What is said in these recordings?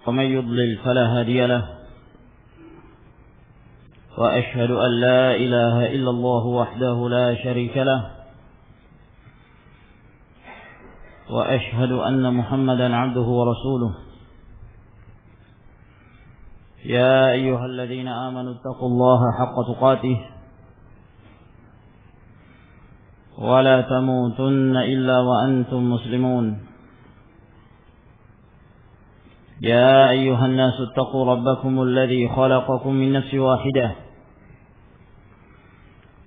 ومن يضلل فلا هادي له وأشهد أن لا إله إلا الله وحده لا شريك له وأشهد أن محمدا عبده ورسوله يا أيها الذين آمنوا اتقوا الله حق تقاته ولا تموتن إلا وأنتم مسلمون يا أيها الناس اتقوا ربكم الذي خلقكم من نفس واحدة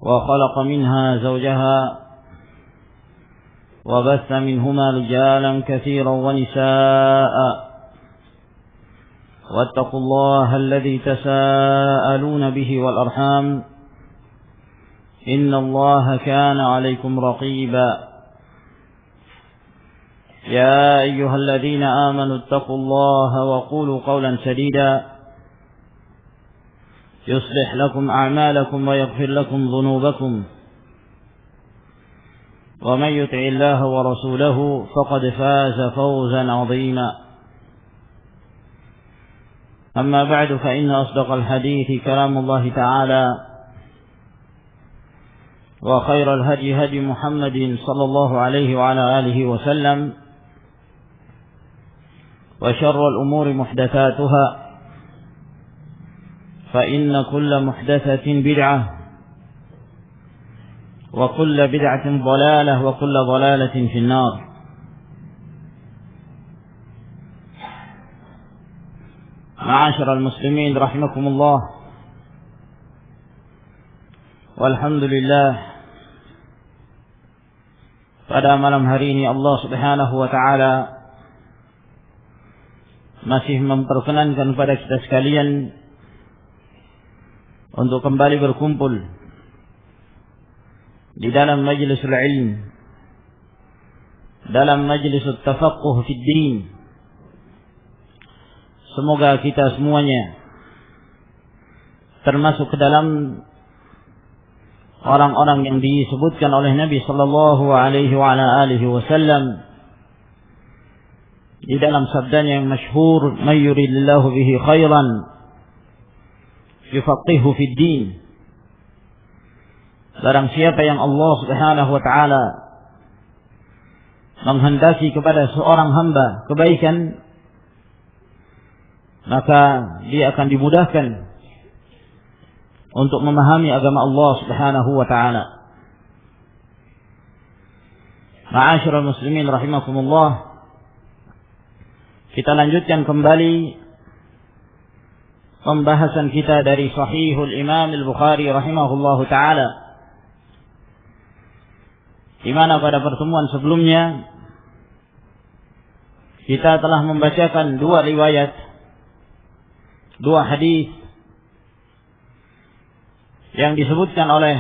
وخلق منها زوجها وبث منهما رجالا كثيرا ونساء واتقوا الله الذي تساءلون به والأرحام إن الله كان عليكم رقيبا يا أيها الذين آمنوا اتقوا الله وقولوا قولا سديدا يصلح لكم أعمالكم ويغفر لكم ذنوبكم ومن يطع الله ورسوله فقد فاز فوزا عظيما أما بعد فإن أصدق الحديث كلام الله تعالى وخير الهدي هدي محمد صلى الله عليه وعلى آله وسلم وشر الأمور محدثاتها فإن كل محدثة بدعة وكل بدعة ضلالة وكل ضلالة في النار. معاشر المسلمين رحمكم الله. Walhamdulillah, pada malam hari ini Allah Subhanahu wa taala masih memperkenankan pada kita sekalian untuk kembali berkumpul di dalam majlisul ilm, dalam majlisul tafaqquh fid din. Semoga kita semuanya termasuk ke dalam orang-orang yang disebutkan oleh Nabi sallallahu alaihi wa ala alihi wasallam di dalam sabdanya yang masyhur, "May yuridillahu bihi khairan yufaqihu fid din." Barang siapa yang Allah Subhanahu wa taala menghendaki kepada seorang hamba kebaikan, maka dia akan dimudahkan untuk memahami agama Allah Subhanahu wa taala. Ma'asyiral muslimin rahimakumullah, kita lanjutkan kembali pembahasan kita dari Sahihul Imam Al-Bukhari rahimahullahu taala, di mana pada pertemuan sebelumnya kita telah membacakan dua riwayat, dua hadis yang disebutkan oleh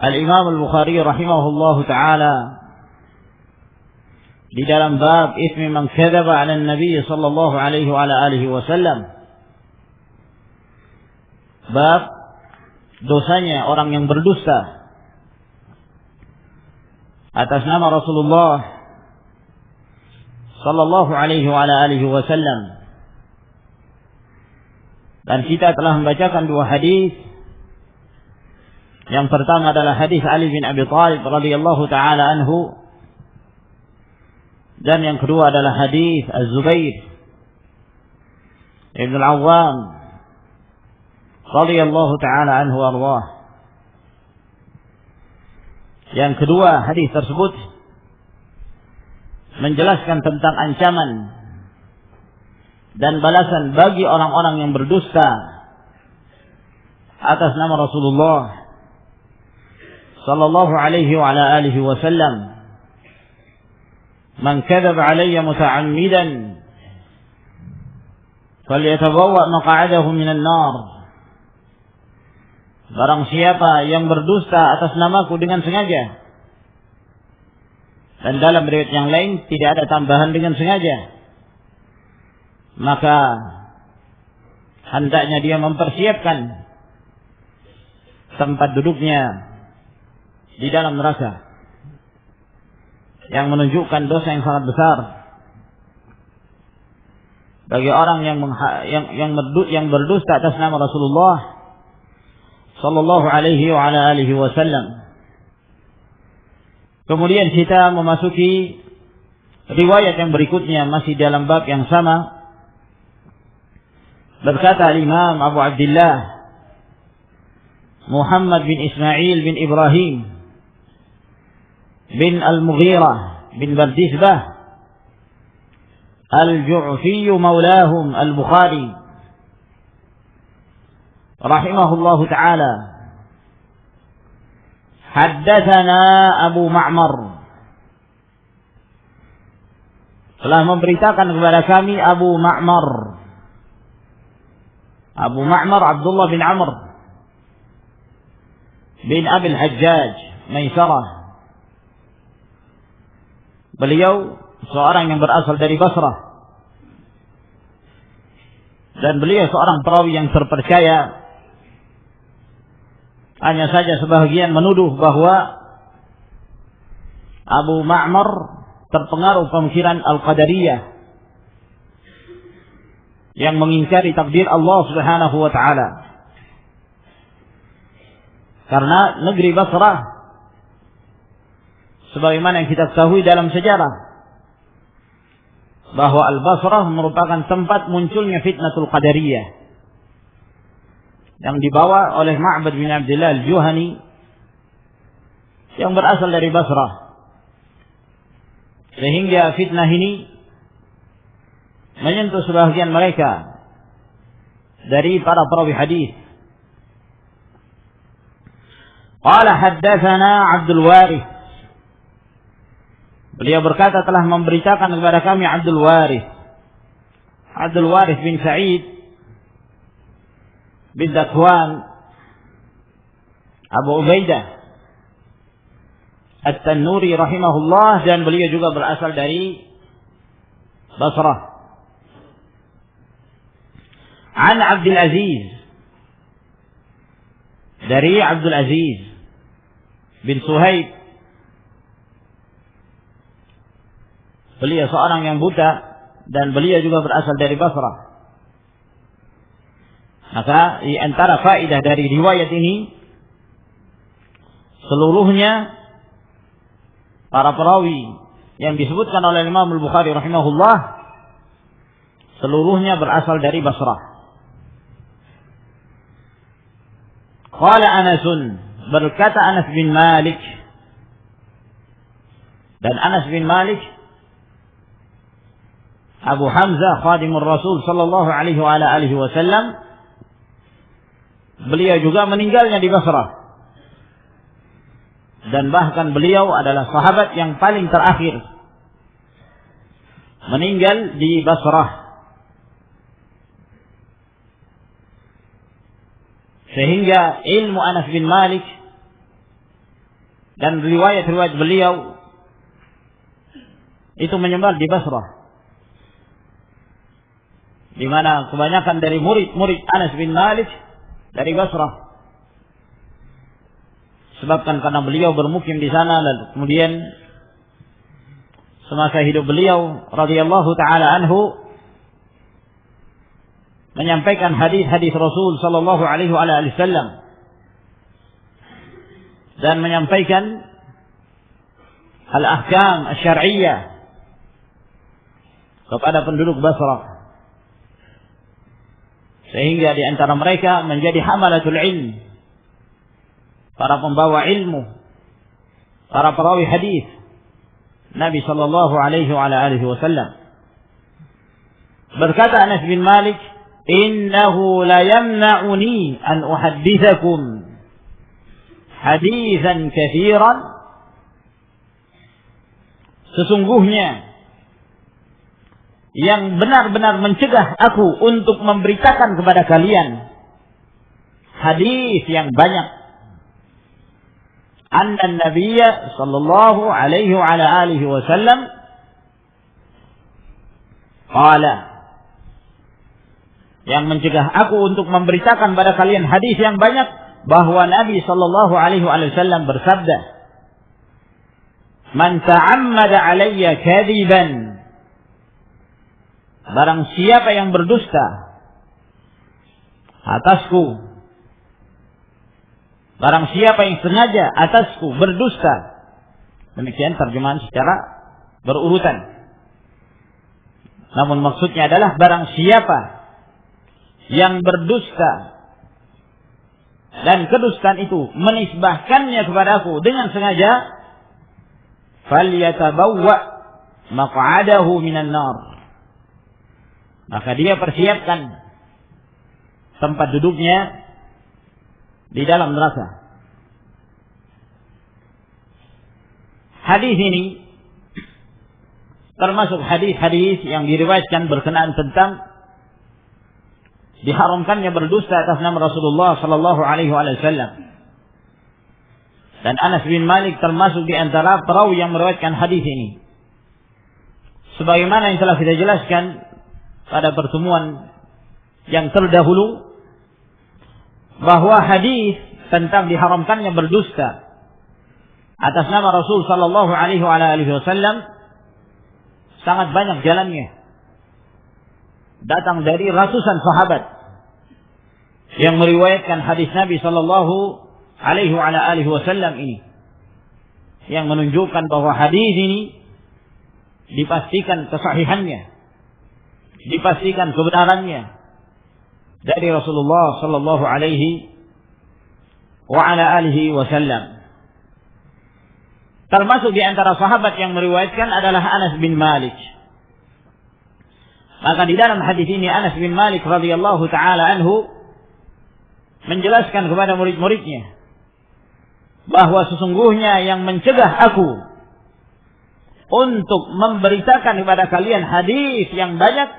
Al-Imam Al-Bukhari rahimahullahu ta'ala di dalam bab ismi man kadzaba 'ala an-nabi sallallahu alaihi wa ala alihi wasallam, bab dosanya orang yang berdusta atas nama Rasulullah sallallahu alaihi wa ala alihi wasallam. Dan kita telah membacakan dua hadis. Yang pertama adalah hadis Ali bin Abi Thalib radhiyallahu taala anhu, dan yang kedua adalah hadis Az-Zubair Ibn Al-Awwam radhiyallahu taala anhu warḍah. Yang kedua hadis tersebut menjelaskan tentang ancaman dan balasan bagi orang-orang yang berdusta atas nama Rasulullah sallallahu alaihi wa ala alihi wasallam. Man kadzaba alayya muta'ammidan falyatabawwa maq'adahu minan nar. Barang siapa yang berdusta atas namaku dengan sengaja, dan dalam riwayat yang lain tidak ada tambahan dengan sengaja, maka hendaknya dia mempersiapkan tempat duduknya di dalam neraka, yang menunjukkan dosa yang sangat besar. bagi orang yang berdusta atas nama Rasulullah sallallahu alaihi wa ala alihi wasallam. Kemudian kita memasuki riwayat yang berikutnya masih dalam bab yang sama. Berkata Imam Abu Abdullah Muhammad bin Ismail bin Ibrahim bin Al-Mughirah bin Bardisbah Al-Ju'fi maulahum Al-Bukhari rahimahullahu ta'ala, haddatsana Abu Ma'mar, telah memberitakan kepada kami Abu Ma'mar Abdullah bin Amr bin Abil Hajjaj Maisarah. Beliau seorang yang berasal dari Basrah, dan beliau seorang perawi yang terpercaya. Hanya saja sebahagian menuduh bahwa Abu Ma'mar terpengaruh pemikiran Al-Qadariyah yang mengingkari takdir Allah Subhanahu wa taala. Karena negeri Basrah, sebagaimana yang kita ketahui dalam sejarah, bahwa Al-Basrah merupakan tempat munculnya fitnatul Qadariyah yang dibawa oleh Ma'bad bin Abdullah Al-Juhani yang berasal dari Basrah. Sehingga fitnah ini menyentuh sebahagian mereka dari para perawi hadis. Qala haddatsana Abdul Warith. Beliau berkata telah memberitakan kepada kami Abdul Warith bin Sa'id bin Zakwan Abu Ubaidah At-Tannuri rahimahullah, dan beliau juga berasal dari Basrah. An Abdul Aziz, dari Abdul Aziz bin Suhaib, beliau seorang yang buta dan beliau juga berasal dari Basrah. Maka di antara faedah dari riwayat ini, seluruhnya para perawi yang disebutkan oleh Imam Al-Bukhari rahimahullah, seluruhnya berasal dari Basrah. Qala Anasun, berkata Anas bin Malik, dan Anas bin Malik Abu Hamzah khadimur Rasul sallallahu alaihi wa ala alihi wasallam, beliau juga meninggalnya di Basrah, dan bahkan beliau adalah sahabat yang paling terakhir meninggal di Basrah. Sehingga ilmu Anas bin Malik dan riwayat-riwayat beliau itu menyebar di Basrah, di mana kebanyakan dari murid-murid Anas bin Malik dari Basrah. Sebabkan karena beliau bermukim di sana, dan kemudian semasa hidup beliau radhiyallahu taala anhu menyampaikan hadis-hadis Rasul sallallahu alaihi wasallam dan menyampaikan al-ahkam asy-syar'iyyah kepada penduduk Basrah. Sehingga di antara mereka menjadi hamalatul ilm, para pembawa ilmu, para perawi hadis Nabi sallallahu alaihi wasallam. Berkata Anas bin Malik, "Innahu la yamna'uni an uhadditsakum haditsan katsiran." Sesungguhnya yang benar-benar mencegah aku untuk memberitakan kepada kalian hadis yang banyak. Anna Nabiyya sallallahu alaihi wa ala alihi wasallam qala, yang mencegah aku untuk memberitakan kepada kalian hadis yang banyak, bahwa Nabi sallallahu alaihi wasallam bersabda, "Man ta'ammada alayya kadiban barang siapa yang berdusta atasku, barang siapa yang sengaja atasku berdusta. Demikian terjemahan secara berurutan. Namun maksudnya adalah barang siapa yang berdusta dan kedustaan itu menisbahkannya kepadaku dengan sengaja, falyatabawwa maq'adahu minan nar, maka dia persiapkan tempat duduknya di dalam neraka. Hadis ini termasuk hadis-hadis yang diriwayatkan berkenaan tentang diharamkannya berdusta atas nama Rasulullah sallallahu alaihi wasallam. Dan Anas bin Malik termasuk di antara perawi yang meriwayatkan hadis ini. Sebagaimana yang telah kita jelaskan pada pertemuan yang terdahulu, bahwa hadis tentang diharamkannya berdusta atas nama Rasul sallallahu alaihi wasallam sangat banyak jalannya. Datang dari ratusan sahabat yang meriwayatkan hadis Nabi sallallahu alaihi wasallam ini, yang menunjukkan bahwa hadis ini dipastikan kesahihannya, dipastikan kebenarannya dari Rasulullah sallallahu alaihi wasallam. Termasuk di antara sahabat yang meriwayatkan adalah Anas bin Malik. Maka di dalam hadis ini Anas bin Malik radhiyallahu taala anhu menjelaskan kepada murid-muridnya bahwa sesungguhnya yang mencegah aku untuk memberitakan kepada kalian hadis yang banyak,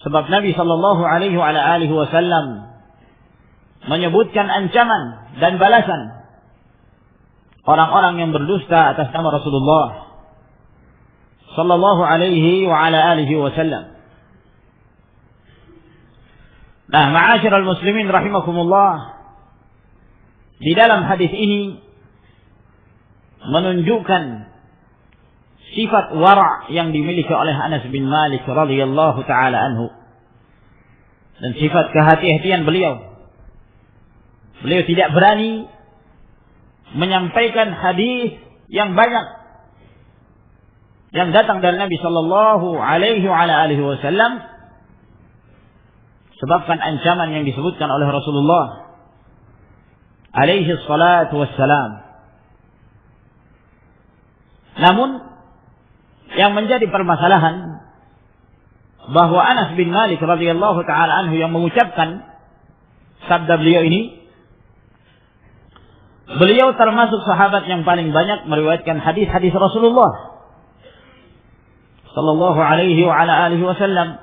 sebab Nabi sallallahu alaihi wasallam menyebutkan ancaman dan balasan orang-orang yang berdusta atas nama Rasulullah sallallahu alaihi wasallam. Nah, ma'asyiral muslimin rahimakumullah, di dalam hadis ini menunjukkan sifat wara' yang dimiliki oleh Anas bin Malik radhiyallahu taala anhu, dan sifat kehati-hatian beliau. Beliau tidak berani menyampaikan hadis yang banyak yang datang dari Nabi sallallahu alaihi wasallam, sebabkan ancaman yang disebutkan oleh Rasulullah alaihi salatu wassalam. Namun yang menjadi permasalahan bahwa Anas bin Malik radhiyallahu taala anhu yang mengucapkan sabda beliau ini, beliau termasuk sahabat yang paling banyak meriwayatkan hadis-hadis Rasulullah sallallahu alaihi wasallam.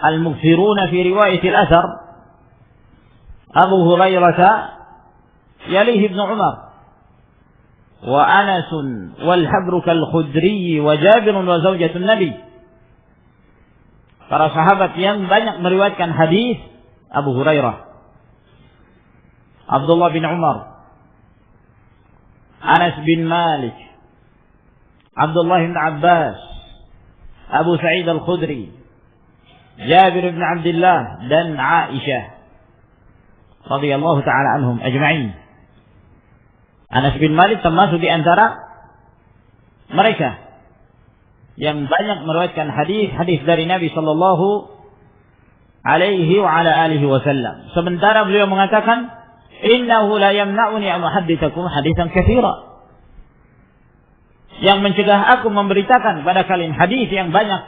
Al-mukthiruna fi riwayat al-athar Abu Hurairah yalihi Ibnu Umar wa Anas wal Habru kal Khudri wa Jabir wa zaujatun Nabi. Para sahabat yang banyak meriwayatkan hadis: Abu Hurairah, Abdullah bin Umar, Anas bin Malik, Abdullah bin Abbas, Abu Sa'id al-Khudri, Jabir bin Abdullah, dan Aisyah radhiyallahu taala anhum ajma'in. Anas bin Malik termasuk di antara mereka yang banyak meriwayatkan hadis-hadis dari Nabi sallallahu alaihi wasallam. Sementara beliau mengatakan, "Innahu la yamna'uni an uhadditsakum haditsan katsira." Yang mencegah aku memberitakan pada kalian hadis yang banyak,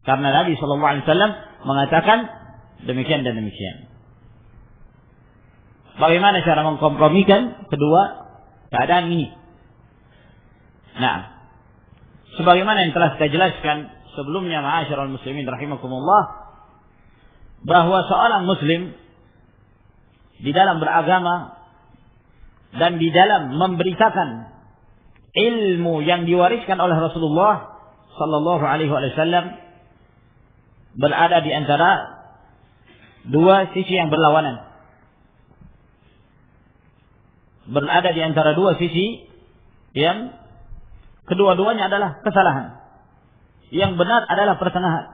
karena Nabi sallallahu alaihi wasallam mengatakan demikian dan demikian. Bagaimana cara mengkompromikan kedua keadaan ini? Nah, sebagaimana yang telah kita jelaskan sebelumnya, ma'asyiral muslimin rahimakumullah, bahwa seorang muslim di dalam beragama dan di dalam memberitakan ilmu yang diwariskan oleh Rasulullah sallallahu alaihi wasallam berada di antara dua sisi yang berlawanan. Berada di antara dua sisi yang Kedua-duanya adalah kesalahan. Yang benar adalah pertengahan.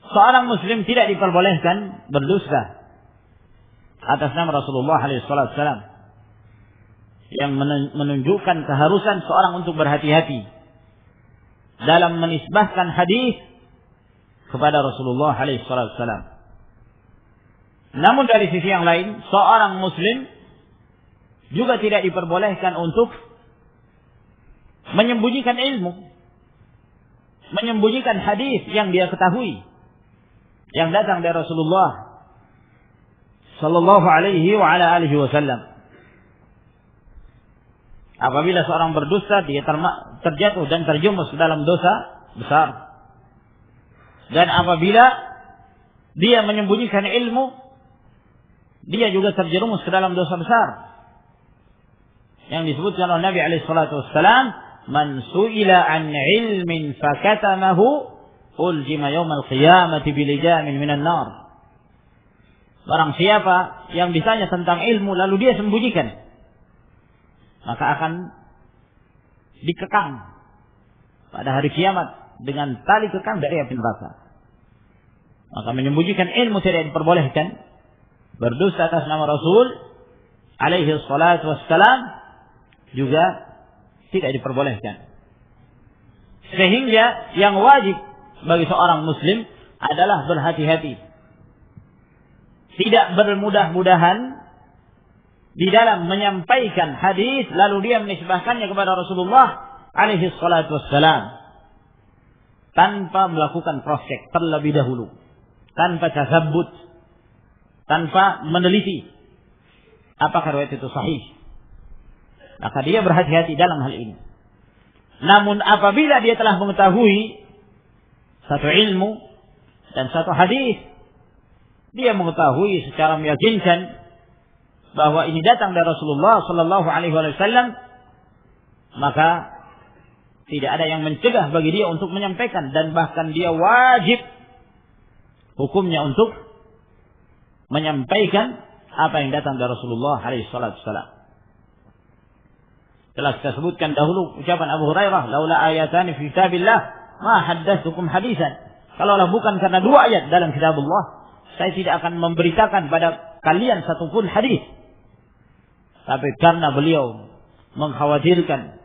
Seorang muslim tidak diperbolehkan berdusta atas nama Rasulullah SAW, yang menunjukkan keharusan seorang untuk berhati-hati dalam menisbahkan hadis kepada Rasulullah SAW. Namun dari sisi yang lain, seorang muslim juga tidak diperbolehkan untuk menyembunyikan ilmu, menyembunyikan hadis yang dia ketahui, yang datang dari Rasulullah sallallahu alaihi wa ala alihi wasallam. Apabila seorang berdusta, dia terjatuh dan terjumus dalam dosa besar. Dan apabila dia menyembunyikan ilmu, dia juga terjerumus ke dalam dosa besar. Yang disebutkan oleh Nabi alaihi salatu wassalam, "Man su'ila an ilmin fakatamahu uljima yaumal qiyamati bilijamin minan nar." Barang siapa yang ditanya tentang ilmu lalu dia sembunyikan, maka akan dikekang pada hari kiamat dengan tali kekang dari api neraka. Maka menyembunyikan ilmu tidak diperbolehkan. Berdusta atas nama Rasul alaihi salatu wassalam juga tidak diperbolehkan. Sehingga yang wajib bagi seorang muslim adalah berhati-hati, tidak bermudah-mudahan di dalam menyampaikan hadis lalu dia menisbahkannya kepada Rasulullah alaihi salatu wassalam tanpa melakukan cross-check terlebih dahulu, tanpa tasabbut, tanpa meneliti apakah riwayat itu sahih. Maka dia berhati-hati dalam hal ini. Namun apabila dia telah mengetahui satu ilmu dan satu hadis, dia mengetahui secara meyakinkan bahwa ini datang dari Rasulullah sallallahu alaihi wasallam, maka tidak ada yang mencegah bagi dia untuk menyampaikan, dan bahkan dia wajib hukumnya untuk menyampaikan apa yang datang dari Rasulullah alaihi wasallam. Telah kita sebutkan dahulu ucapan Abu Hurairah, "Laula ayatani fi kitabillah ma haddatsukum hadisan." Kalaulah bukan karena dua ayat dalam kitab Allah, saya tidak akan memberitakan pada kalian satupun hadis. Tapi karena beliau mengkhawatirkan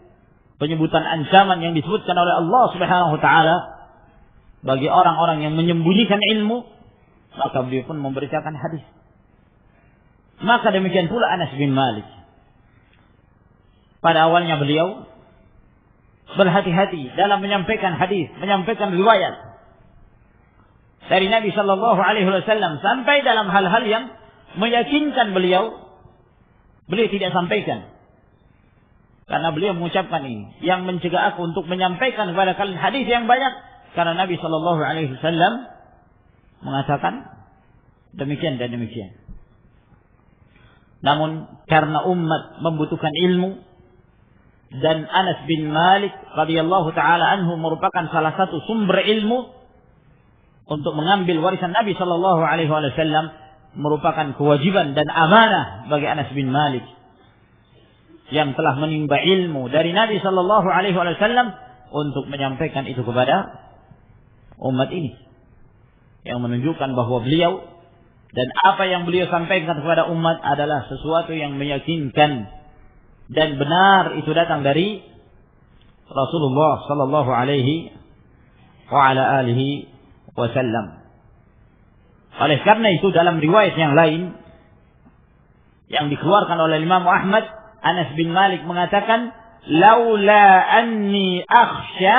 penyebutan ancaman yang disebutkan oleh Allah Subhanahu wa taala bagi orang-orang yang menyembunyikan ilmu, maka beliau pun memberitakan hadis. Maka demikian pula Anas bin Malik. Pada awalnya beliau berhati-hati dalam menyampaikan hadis, menyampaikan riwayat dari Nabi sallallahu alaihi wasallam, sampai dalam hal-hal yang meyakinkan beliau tidak sampaikan. Karena beliau mengucapkan ini, yang mencegah aku untuk menyampaikan kepada kalian hadis yang banyak, karena Nabi sallallahu alaihi wasallam mengatakan demikian dan demikian. Namun karena umat membutuhkan ilmu, dan Anas bin Malik radhiyallahu taala anhu merupakan salah satu sumber ilmu untuk mengambil warisan Nabi sallallahu alaihi wasallam, merupakan kewajiban dan amanah bagi Anas bin Malik yang telah menimba ilmu dari Nabi sallallahu alaihi wasallam untuk menyampaikan itu kepada umat ini, yang menunjukkan bahwa beliau dan apa yang beliau sampaikan kepada umat adalah sesuatu yang meyakinkan dan benar, itu datang dari Rasulullah sallallahu alaihi wa ala alihi wasallam. Oleh karena itu dalam riwayat yang lain yang dikeluarkan oleh Imam Ahmad, Anas bin Malik mengatakan, "Laula anni akhsha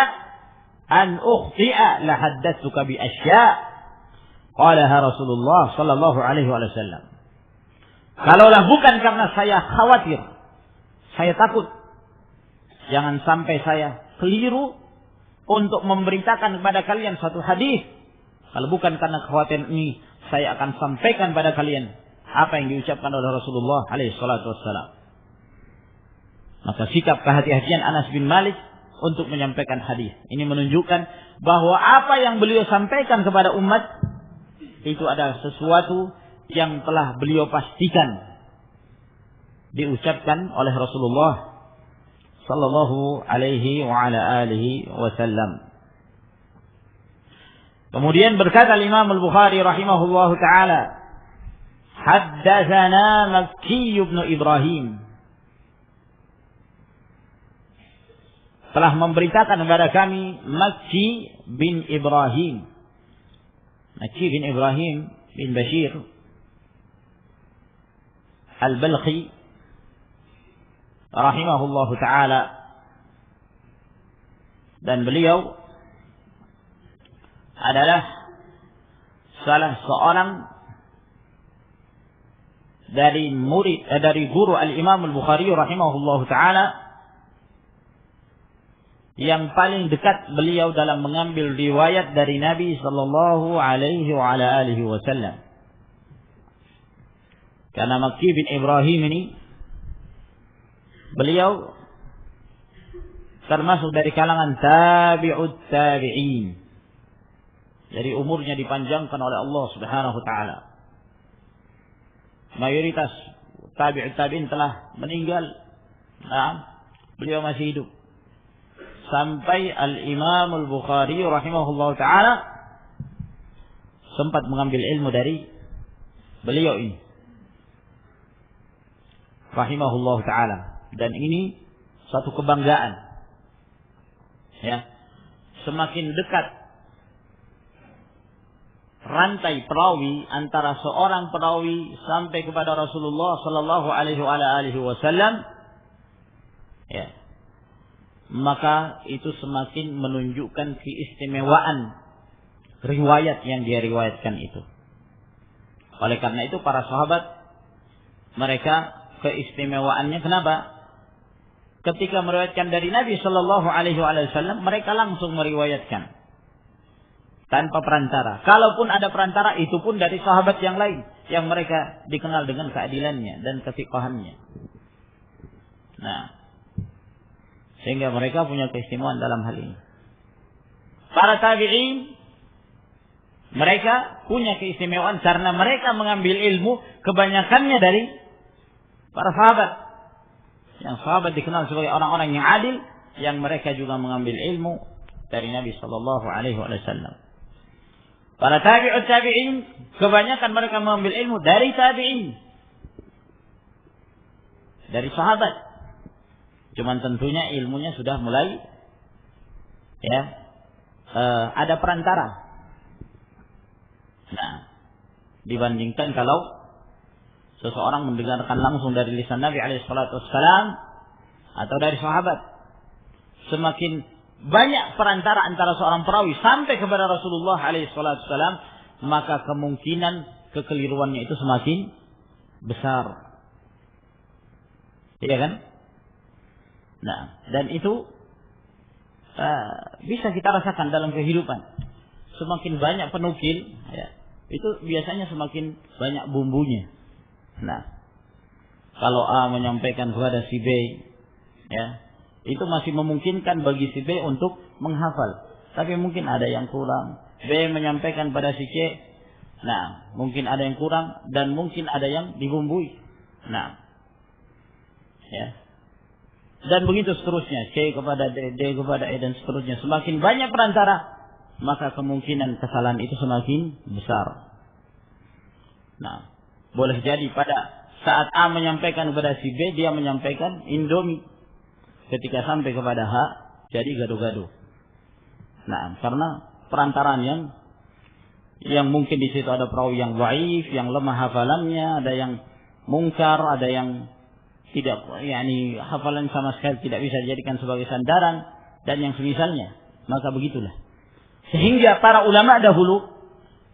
an ukhti'a la haddatsuka bi asya'." Qalaha Rasulullah sallallahu alaihi wasallam. Kalaulah bukan karena saya khawatir, saya takut jangan sampai saya keliru untuk memberitakan kepada kalian satu hadis, kalau bukan karena kekhawatiran ini, saya akan sampaikan pada kalian apa yang diucapkan oleh Rasulullah alaihi salatu wassalam. Maka sikap kehati-hatian Anas bin Malik untuk menyampaikan hadis ini menunjukkan bahwa apa yang beliau sampaikan kepada umat itu adalah sesuatu yang telah beliau pastikan diucapkan oleh Rasulullah sallallahu alaihi wa ala alihi wasallam. Kemudian berkata Imam Al-Bukhari rahimahullahu taala, haddatsana Makki bin Ibrahim, telah memberitakan kepada kami Makki bin Ibrahim. Makki bin Ibrahim bin Bashir Al-Balkhi rahimahullahu taala, dan beliau adalah salah seorang dari guru Al-Imam Al-Bukhari rahimahullahu taala yang paling dekat beliau dalam mengambil riwayat dari Nabi sallallahu alaihi wa ala alihi wasallam. Karena Makki bin Ibrahim ini beliau termasuk dari kalangan tabi'ut tabi'in. Jadi umurnya dipanjangkan oleh Allah Subhanahu wa taala. Mayoritas tabi'ut tabi'in telah meninggal. Nah, beliau masih hidup. Sampai Al-Imam Al-Bukhari rahimahullah ta'ala sempat mengambil ilmu dari beliau ini rahimahullah ta'ala. Dan ini suatu kebanggaan, ya. Semakin dekat rantai perawi antara seorang perawi sampai kepada Rasulullah sallallahu alaihi wasallam, ya, maka itu semakin menunjukkan keistimewaan riwayat yang dia riwayatkan itu. Oleh karena itu para sahabat, mereka keistimewaannya kenapa? Ketika meriwayatkan dari Nabi sallallahu alaihi wasallam, mereka langsung meriwayatkan tanpa perantara. Kalaupun ada perantara, itu pun dari sahabat yang lain yang mereka dikenal dengan keadilannya dan kesiqahannya. Nah, sehingga mereka punya keistimewaan dalam hal ini. Para tabi'in, mereka punya keistimewaan karena mereka mengambil ilmu kebanyakannya dari para sahabat. Yang sahabat dikenal sebagai orang-orang yang adil, yang mereka juga mengambil ilmu dari Nabi sallallahu alaihi wasallam. Para tabi'ut tabi'in, kebanyakan mereka mengambil ilmu dari tabi'in, dari sahabat. Cuman tentunya ilmunya sudah mulai, ya, ada perantara. Nah, dibandingkan kalau seseorang mendengarkan langsung dari lisan Nabi alaihissalam atau dari sahabat, semakin banyak perantara antara seorang perawi sampai kepada Rasulullah alaihissalam, maka kemungkinan kekeliruannya itu semakin besar. Iya kan? Nah, dan itu bisa kita rasakan dalam kehidupan. Semakin banyak penukil, ya, itu biasanya semakin banyak bumbunya. Nah, kalau A menyampaikan kepada si B, ya, itu masih memungkinkan bagi si B untuk menghafal. Tapi mungkin ada yang kurang. B menyampaikan pada si C, nah, mungkin ada yang kurang dan mungkin ada yang dibumbui. Nah, ya. Dan begitu seterusnya, C kepada D, D kepada E, dan seterusnya. Semakin banyak perantara, maka kemungkinan kesalahan itu semakin besar. Nah, boleh jadi pada saat A menyampaikan kepada si B, dia menyampaikan Indomie. Ketika sampai kepada H, jadi gaduh-gaduh. Nah, karena perantaraan yang mungkin di situ ada perawi yang dhaif, yang lemah hafalannya, ada yang mungkar, ada yang tidak, yakni hafalan sama sekali tidak bisa dijadikan sebagai sandaran, dan yang semisalnya. Maka begitulah. Sehingga para ulama dahulu,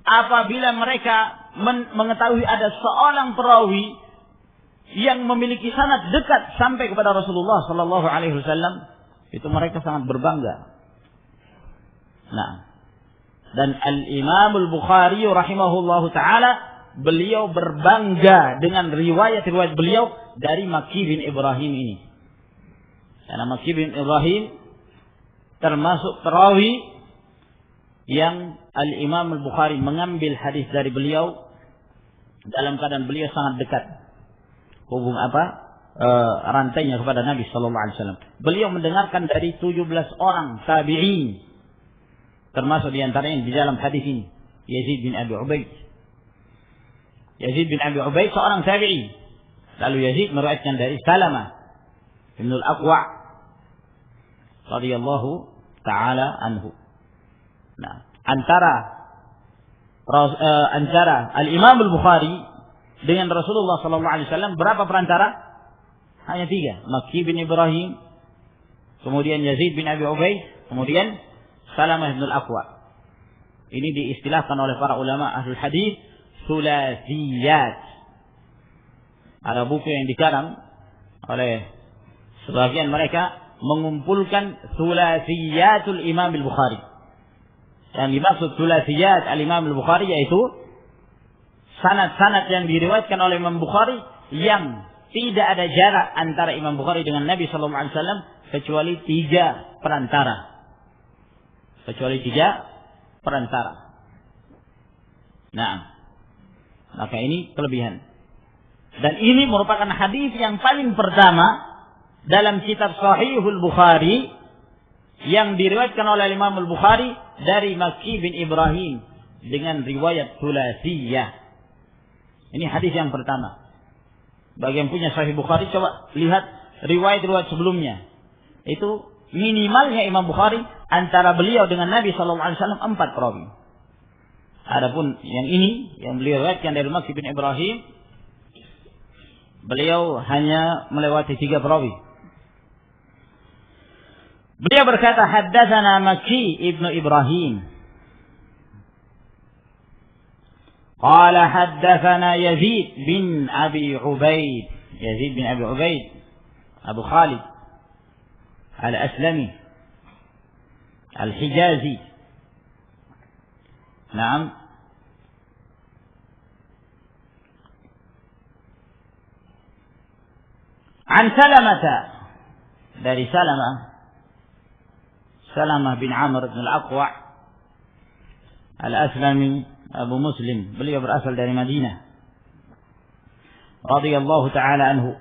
apabila mereka mengetahui ada seorang perawi yang memiliki sanad dekat sampai kepada Rasulullah sallallahu alaihi wasallam, itu mereka sangat berbangga. Nah, dan Al-Imam Al-Bukhari rahimahullahu taala, beliau berbangga dengan riwayat-riwayat beliau dari Makki bin Ibrahim ini. Karena Makki bin Ibrahim termasuk perawi yang Al-Imam Al-Bukhari mengambil hadis dari beliau dalam keadaan beliau sangat dekat. Hubung apa? rantainya kepada Nabi sallallahu alaihi wasallam. Beliau mendengarkan dari 17 orang tabi'in, termasuk di antaranya di dalam hadis ini Yazid bin Abi Ubaid. Yazid bin Abi Ubaid seorang tabi'i. Lalu Yazid meriwayatkan dari Salamah bin Al-Aqwa' radhiyallahu taala anhu. Nah, antara Al-Imam Al-Bukhari dengan Rasulullah sallallahu alaihi wasallam berapa perantara? Hanya 3. Makki bin Ibrahim, kemudian Yazid bin Abi Ubaid, kemudian Salamah bin Al-Aqwa. Ini diistilahkan oleh para ulama ahlul hadis sulasiyat. Ada buku yang dikarang oleh sebagian mereka mengumpulkan sulasiyatul Imam Al-Bukhari. Yang dimaksud sulasiyat al-Imam Al-Bukhari yaitu sanad-sanad yang diriwayatkan oleh Imam Bukhari yang tidak ada jarak antara Imam Bukhari dengan Nabi sallallahu alaihi wasallam kecuali 3 perantara. Kecuali 3 perantara. Nah, maka ini kelebihan. Dan ini merupakan hadis yang paling pertama dalam kitab Sahihul Bukhari yang diriwayatkan oleh Imam Al-Bukhari dari Makki bin Ibrahim dengan riwayat sulasiyah. Ini hadis yang pertama. Bagi yang punya Sahih Bukhari, coba lihat riwayat-riwayat sebelumnya. Itu minimalnya Imam Bukhari antara beliau dengan Nabi sallallahu alaihi wasallam 4 perawi. Adapun yang ini yang beliau riwayatkan dari Makki bin Ibrahim, beliau hanya melewati 3 perawi. Beliau berkata, haddatsana Makki ibnu Ibrahim. قال حدثنا يزيد بن أبي عبيد. يزيد بن أبي عبيد أبو خالد الأسلمي الحجازي. نعم. عن سلمة dari Salamah bin Amr bin Al-Aqwa' Al-Aslami Abu Muslim, beliau berasal dari Madinah radhiyallahu taala anhu.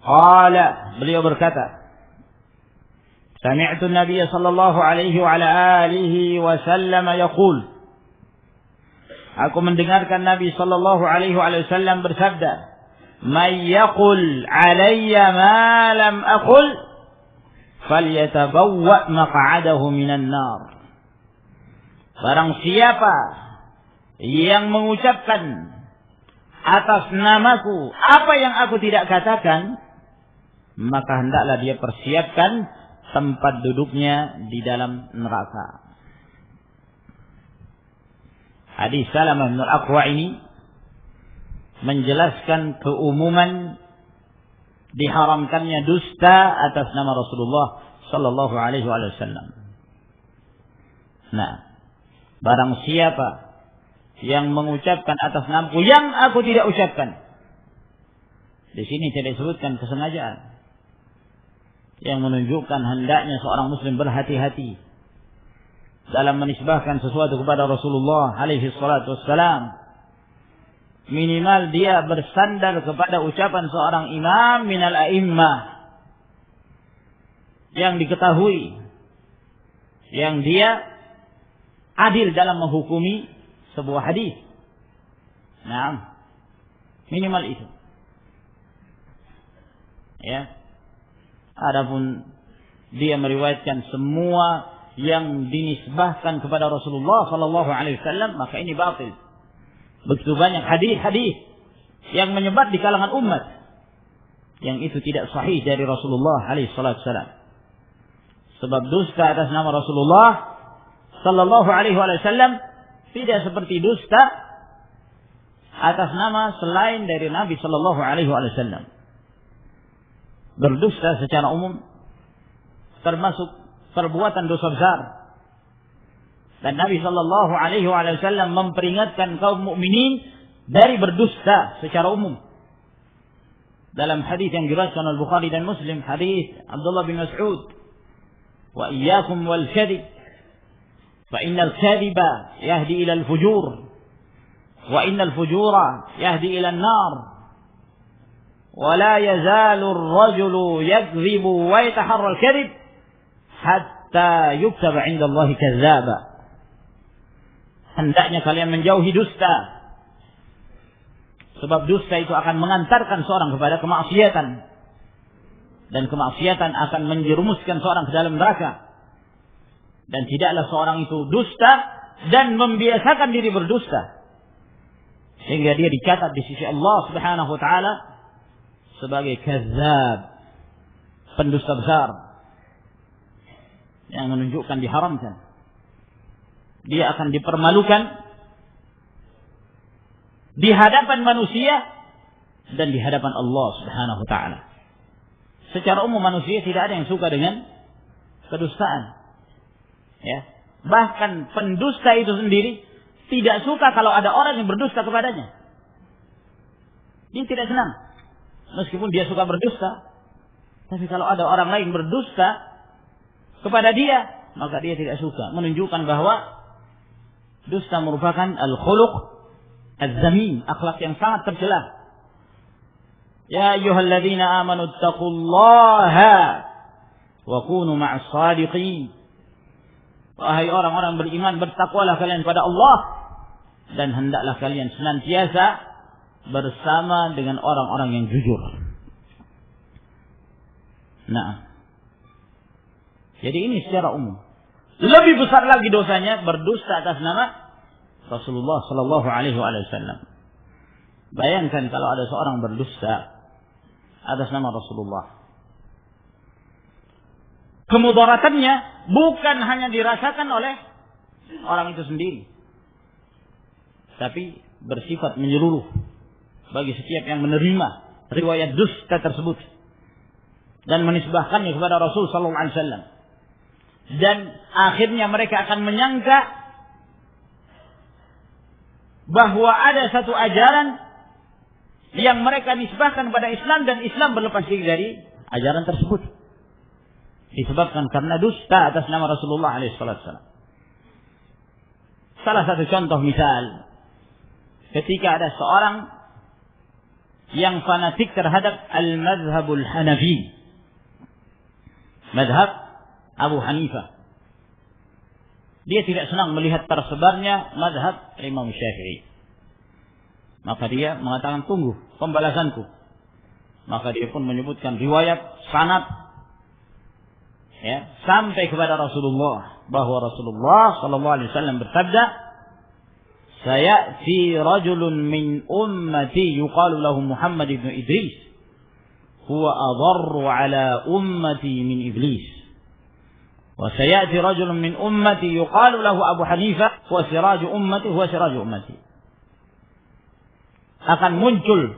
Qala, beliau berkata, sami'tu an-nabiy sallallahu alaihi wa ala alihi wa sallam yaqul, aku mendengarkan Nabi sallallahu alaihi wa sallam bersabda, may yaqul alayya ma lam aqul falyatabawwa maq'adahu minan nar. Barang siapa yang mengucapkan atas namaku apa yang aku tidak katakan, maka hendaklah dia persiapkan tempat duduknya di dalam neraka. Hadis Salamah bin Al-Aqwa ini menjelaskan keumuman diharamkannya dusta atas nama Rasulullah sallallahu alaihi wasallam. Nah, barang siapa yang mengucapkan atas namaku yang aku tidak ucapkan. Di sini tidak disebutkan kesengajaan, yang menunjukkan hendaknya seorang muslim berhati-hati dalam menisbahkan sesuatu kepada Rasulullah alaihi salatu wassalam. Minimal dia bersandar kepada ucapan seorang imam minal a'immah yang diketahui, yang dia adil dalam menghukumi sebuah hadis. Nah, minimal itu. Ya. Adapun dia meriwayatkan semua yang dinisbahkan kepada Rasulullah sallallahu alaihi wasallam, maka ini batil. Begitu banyak hadis-hadis yang menyebar di kalangan umat yang itu tidak sahih dari Rasulullah alaihi wasallam. Sebab dusta atas nama Rasulullah sallallahu alaihi wasallam tidak seperti dusta atas nama selain dari Nabi sallallahu alaihi wasallam. Berdusta secara umum termasuk perbuatan dosa besar. Dan Nabi sallallahu alaihi wasallam memperingatkan kaum mukminin dari berdusta secara umum. Dalam hadis yang diriwayatkan oleh Bukhari dan Muslim, hadis Abdullah bin Mas'ud, wa iyyakum wal kadhib fa innal kadhiba yahdi ila al fujur wa innal fujura yahdi ila an nar. ولا يزال الرجل يكذب ويتحرى الكذب حتى يكتب عند الله كذابا. Hendaknya kalian menjauhi dusta, sebab dusta itu akan mengantarkan seorang kepada kemaksiatan, dan kemaksiatan akan menjerumuskan seorang ke dalam neraka. Dan tidaklah seorang itu dusta dan membiasakan diri berdusta sehingga dia dicatat di sisi Allah Subhanahu wa taala sebagai kadzdzab, pendusta besar yang menunjukkan diharamkan. Dia akan dipermalukan di hadapan manusia dan di hadapan Allah Subhanahu wa taala. Secara umum manusia tidak ada yang suka dengan kedustaan. Ya, bahkan pendusta itu sendiri tidak suka kalau ada orang yang berdusta kepadanya. Dia tidak senang. Meskipun dia suka berdusta, tapi kalau ada orang lain berdusta kepada dia, maka dia tidak suka. Menunjukkan bahwa dusta merupakan al-khuluq az-zamin, akhlak yang sangat tercela. Ya ayyuhalladzina amanu taqullaha wa kunu ma'as shadiqin. Wahai orang-orang beriman, bertakwalah kalian pada Allah dan hendaklah kalian senantiasa bersama dengan orang-orang yang jujur. Nah, jadi ini secara umum. Lebih besar lagi dosanya berdusta atas nama Rasulullah Sallallahu Alaihi Wasallam. Bayangkan kalau ada seorang berdusta atas nama Rasulullah. Kemudaratannya bukan hanya dirasakan oleh orang itu sendiri, tapi bersifat menyeluruh bagi setiap yang menerima riwayat dusta tersebut dan menisbahkannya kepada Rasul Sallallahu Alaihi Wasallam. Dan akhirnya mereka akan menyangka bahwa ada satu ajaran yang mereka nisbahkan pada Islam dan Islam berlepas diri dari ajaran tersebut. Disebabkan karena dusta atas nama Rasulullah SAW. Salah satu contoh misal, ketika ada seorang yang fanatik terhadap al-madhabul Hanafi, madhab Abu Hanifah. Dia tidak senang melihat tersebarnya madhab Imam Syafi'i. Maka dia mengatakan, tunggu pembalasanku. Maka dia pun menyebutkan riwayat sanad, ya, sampai kepada Rasulullah, bahwa Rasulullah sallallahu alaihi wasallam bersabda, "Sayati rajulun min ummati yuqalu lahu Muhammad ibn Idris, huwa adarru ala ummati min iblis. Wa sayati rajulun min ummati yuqalu lahu Abu Hanifah, huwa siraju ummati, huwa siraju ummati." Akan muncul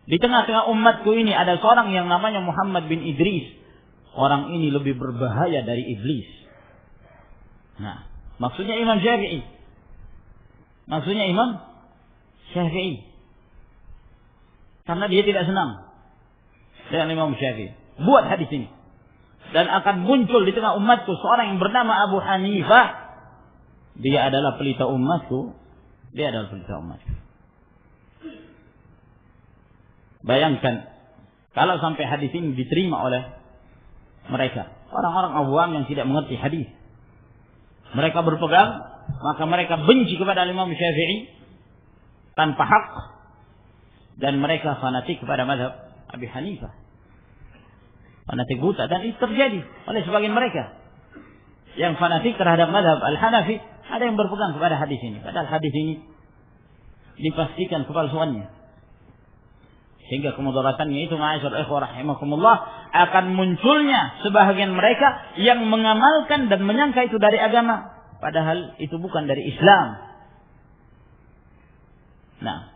di tengah-tengah umatku ini ada seorang yang namanya Muhammad bin Idris. Orang ini lebih berbahaya dari iblis. Nah, maksudnya Imam Syafi'i. Maksudnya Imam Syafi'i. Karena dia tidak senang dengan Imam Syafi'i. Buat hadis ini. Dan akan muncul di tengah umatku seorang yang bernama Abu Hanifah. Dia adalah pelita umatku. Dia adalah pelita umatku. Bayangkan kalau sampai hadis ini diterima oleh mereka, orang-orang awam yang tidak mengerti hadis. Mereka berpegang, maka mereka benci kepada Imam Syafi'i tanpa hak, dan mereka fanatik kepada mazhab Abi Hanifah. Fanatik buta, dan itu terjadi oleh sebagian mereka. Yang fanatik terhadap mazhab Al-Hanafi, ada yang berpegang kepada hadis ini. Padahal hadis ini dipastikan kepalsuannya. Sehingga kemudaratannya itu, ma'asyar ikhwah rahimakumullah, akan munculnya sebahagian mereka yang mengamalkan dan menyangka itu dari agama, padahal itu bukan dari Islam. Nah,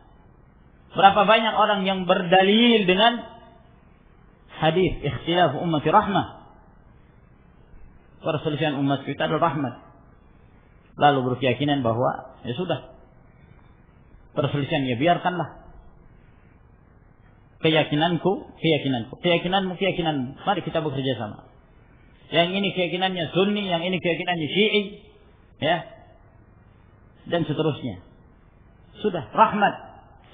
berapa banyak orang yang berdalil dengan hadis ikhtilaf ummati rahmah, perselisihan umat kita adalah rahmat, lalu berkeyakinan bahwa ya sudah, perselisihan ya biarkanlah. Keyakinanmu, mari kita bekerja sama. Yang ini keyakinannya Sunni, yang ini keyakinannya Syi'i, ya, dan seterusnya. Sudah, rahmat,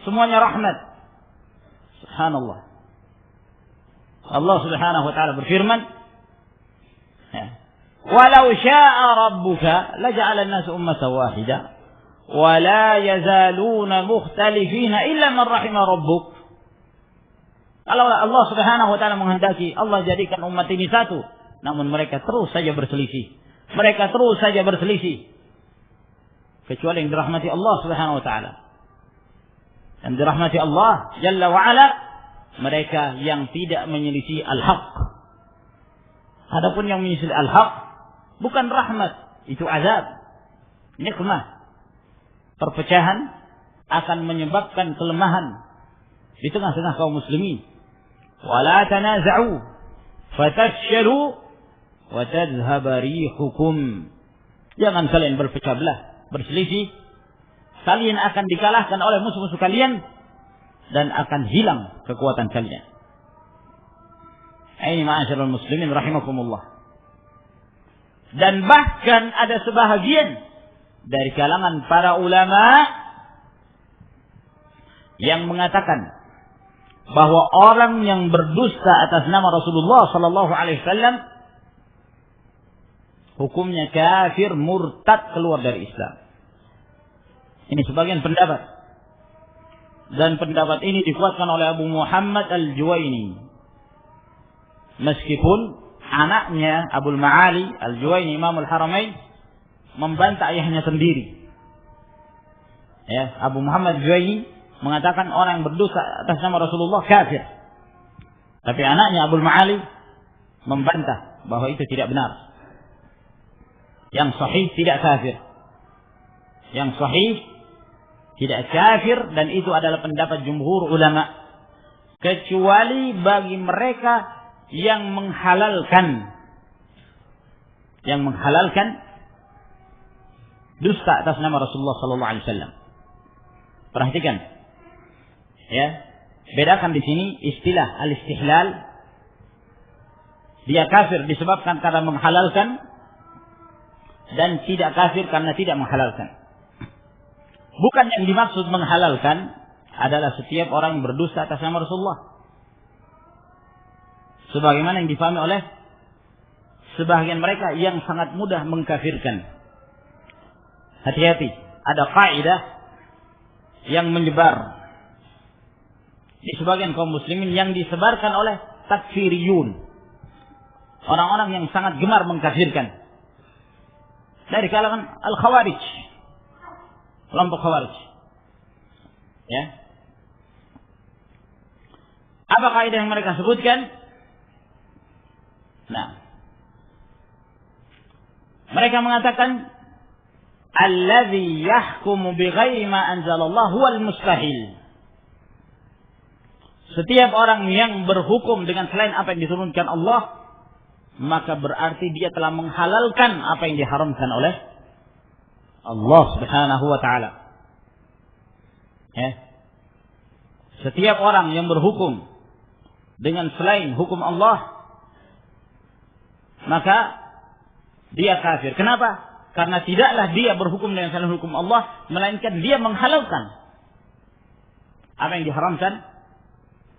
semuanya rahmat. Subhanallah. Allah Subhanahu wa taala berfirman, "Walau syaa rabbuka laja'ala an-nasa ummatan wahida wa la yazaluna mukhtalifina illa man rahima rabbuk." Kalau Allah Subhanahu wa taala menghendaki, Allah jadikan umat ini satu, namun mereka terus saja berselisih. Mereka terus saja berselisih. Kecuali yang dirahmati Allah Subhanahu wa taala. Yang dirahmati Allah Jalla wa Ala, mereka yang tidak menyelisih al-haq. Adapun yang menyelisih al-haq bukan rahmat, itu azab, nikmah. Perpecahan akan menyebabkan kelemahan di tengah-tengah kaum muslimin. Wala tanaza'u fatafshalu wa tadhhab rihukum. Jangan kalian berpecah belah, berselisih. Kalian akan dikalahkan oleh musuh-musuh kalian dan akan hilang kekuatan kalian. Ini ma'asyiral muslimin rahimakumullah. Dan bahkan ada sebahagian dari kalangan para ulama yang mengatakan bahwa orang yang berdusta atas nama Rasulullah sallallahu alaihi wasallam hukumnya kafir, murtad, keluar dari Islam. Ini sebagian pendapat. Dan pendapat ini dikuatkan oleh Abu Muhammad Al-Juwaini. Meskipun anaknya Abul Ma'ali Al-Juwaini, Imamul Haramain, membantah ayahnya sendiri. Ya, Abu Muhammad Al-Juwaini mengatakan orang yang berdosa atas nama Rasulullah kafir. Tapi anaknya Abul Ma'ali membantah bahwa itu tidak benar. Yang sahih tidak kafir. Yang sahih tidak kafir, dan itu adalah pendapat jumhur ulama. Kecuali bagi mereka yang menghalalkan dusta atas nama Rasulullah sallallahu alaihi wasallam. Perhatikan. Ya, bedakan di sini istilah al-istihlal. Dia kafir disebabkan karena menghalalkan, dan tidak kafir karena tidak menghalalkan. Bukan yang dimaksud menghalalkan adalah setiap orang yang berdusta atas nama Rasulullah, sebagaimana yang difahami oleh sebagian mereka yang sangat mudah mengkafirkan. Hati-hati, ada kaidah yang menyebar di sebagian kaum muslimin yang disebarkan oleh takfiriyun, orang-orang yang sangat gemar mengkafirkan, dari kalangan al-khawarij, kelompok khawarij. Ya. Apa kaidah yang mereka sebutkan? Nah, mereka mengatakan allazi yahkumu bighairi ma anzalallah huwal mustahil. Setiap orang yang berhukum dengan selain apa yang diturunkan Allah, maka berarti dia telah menghalalkan apa yang diharamkan oleh Allah Subhanahu wa taala. Ya. Setiap orang yang berhukum dengan selain hukum Allah, maka dia kafir. Kenapa? Karena tidaklah dia berhukum dengan selain hukum Allah, melainkan dia menghalalkan apa yang diharamkan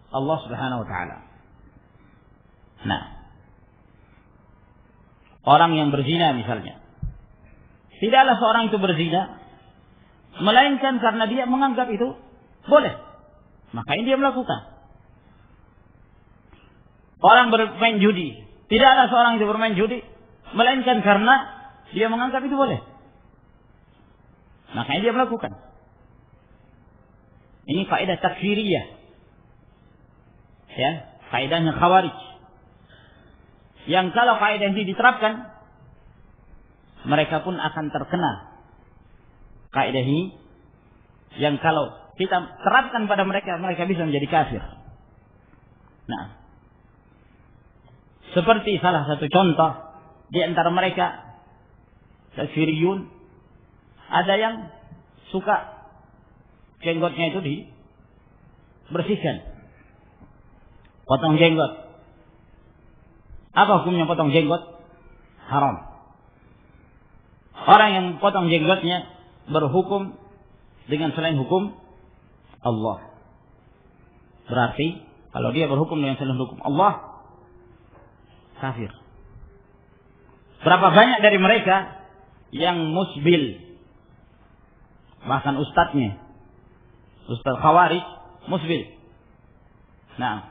Allah Subhanahu wa taala. Nah, orang yang berzina misalnya, tidaklah seorang itu berzina melainkan karena dia menganggap itu boleh, makanya dia melakukan. Orang bermain judi, tidaklah seorang itu bermain judi melainkan karena dia menganggap itu boleh, makanya dia melakukan. Ini kaidah takfiriyah, ya, kaidahnya khawarij, yang kalau kaidah ini diterapkan, mereka pun akan terkena kaidah ini, yang kalau kita terapkan pada mereka, mereka bisa menjadi kafir. Nah, seperti salah satu contoh di antara mereka, takfiriyun, ada yang suka jenggotnya itu dibersihkan, potong jenggot. Apa hukumnya potong jenggot? Haram. Orang yang potong jenggotnya berhukum dengan selain hukum Allah. Berarti kalau dia berhukum dengan selain hukum Allah, kafir. Berapa banyak dari mereka yang musbil, bahkan ustadznya, ustadz Khawarij musbil. Nah,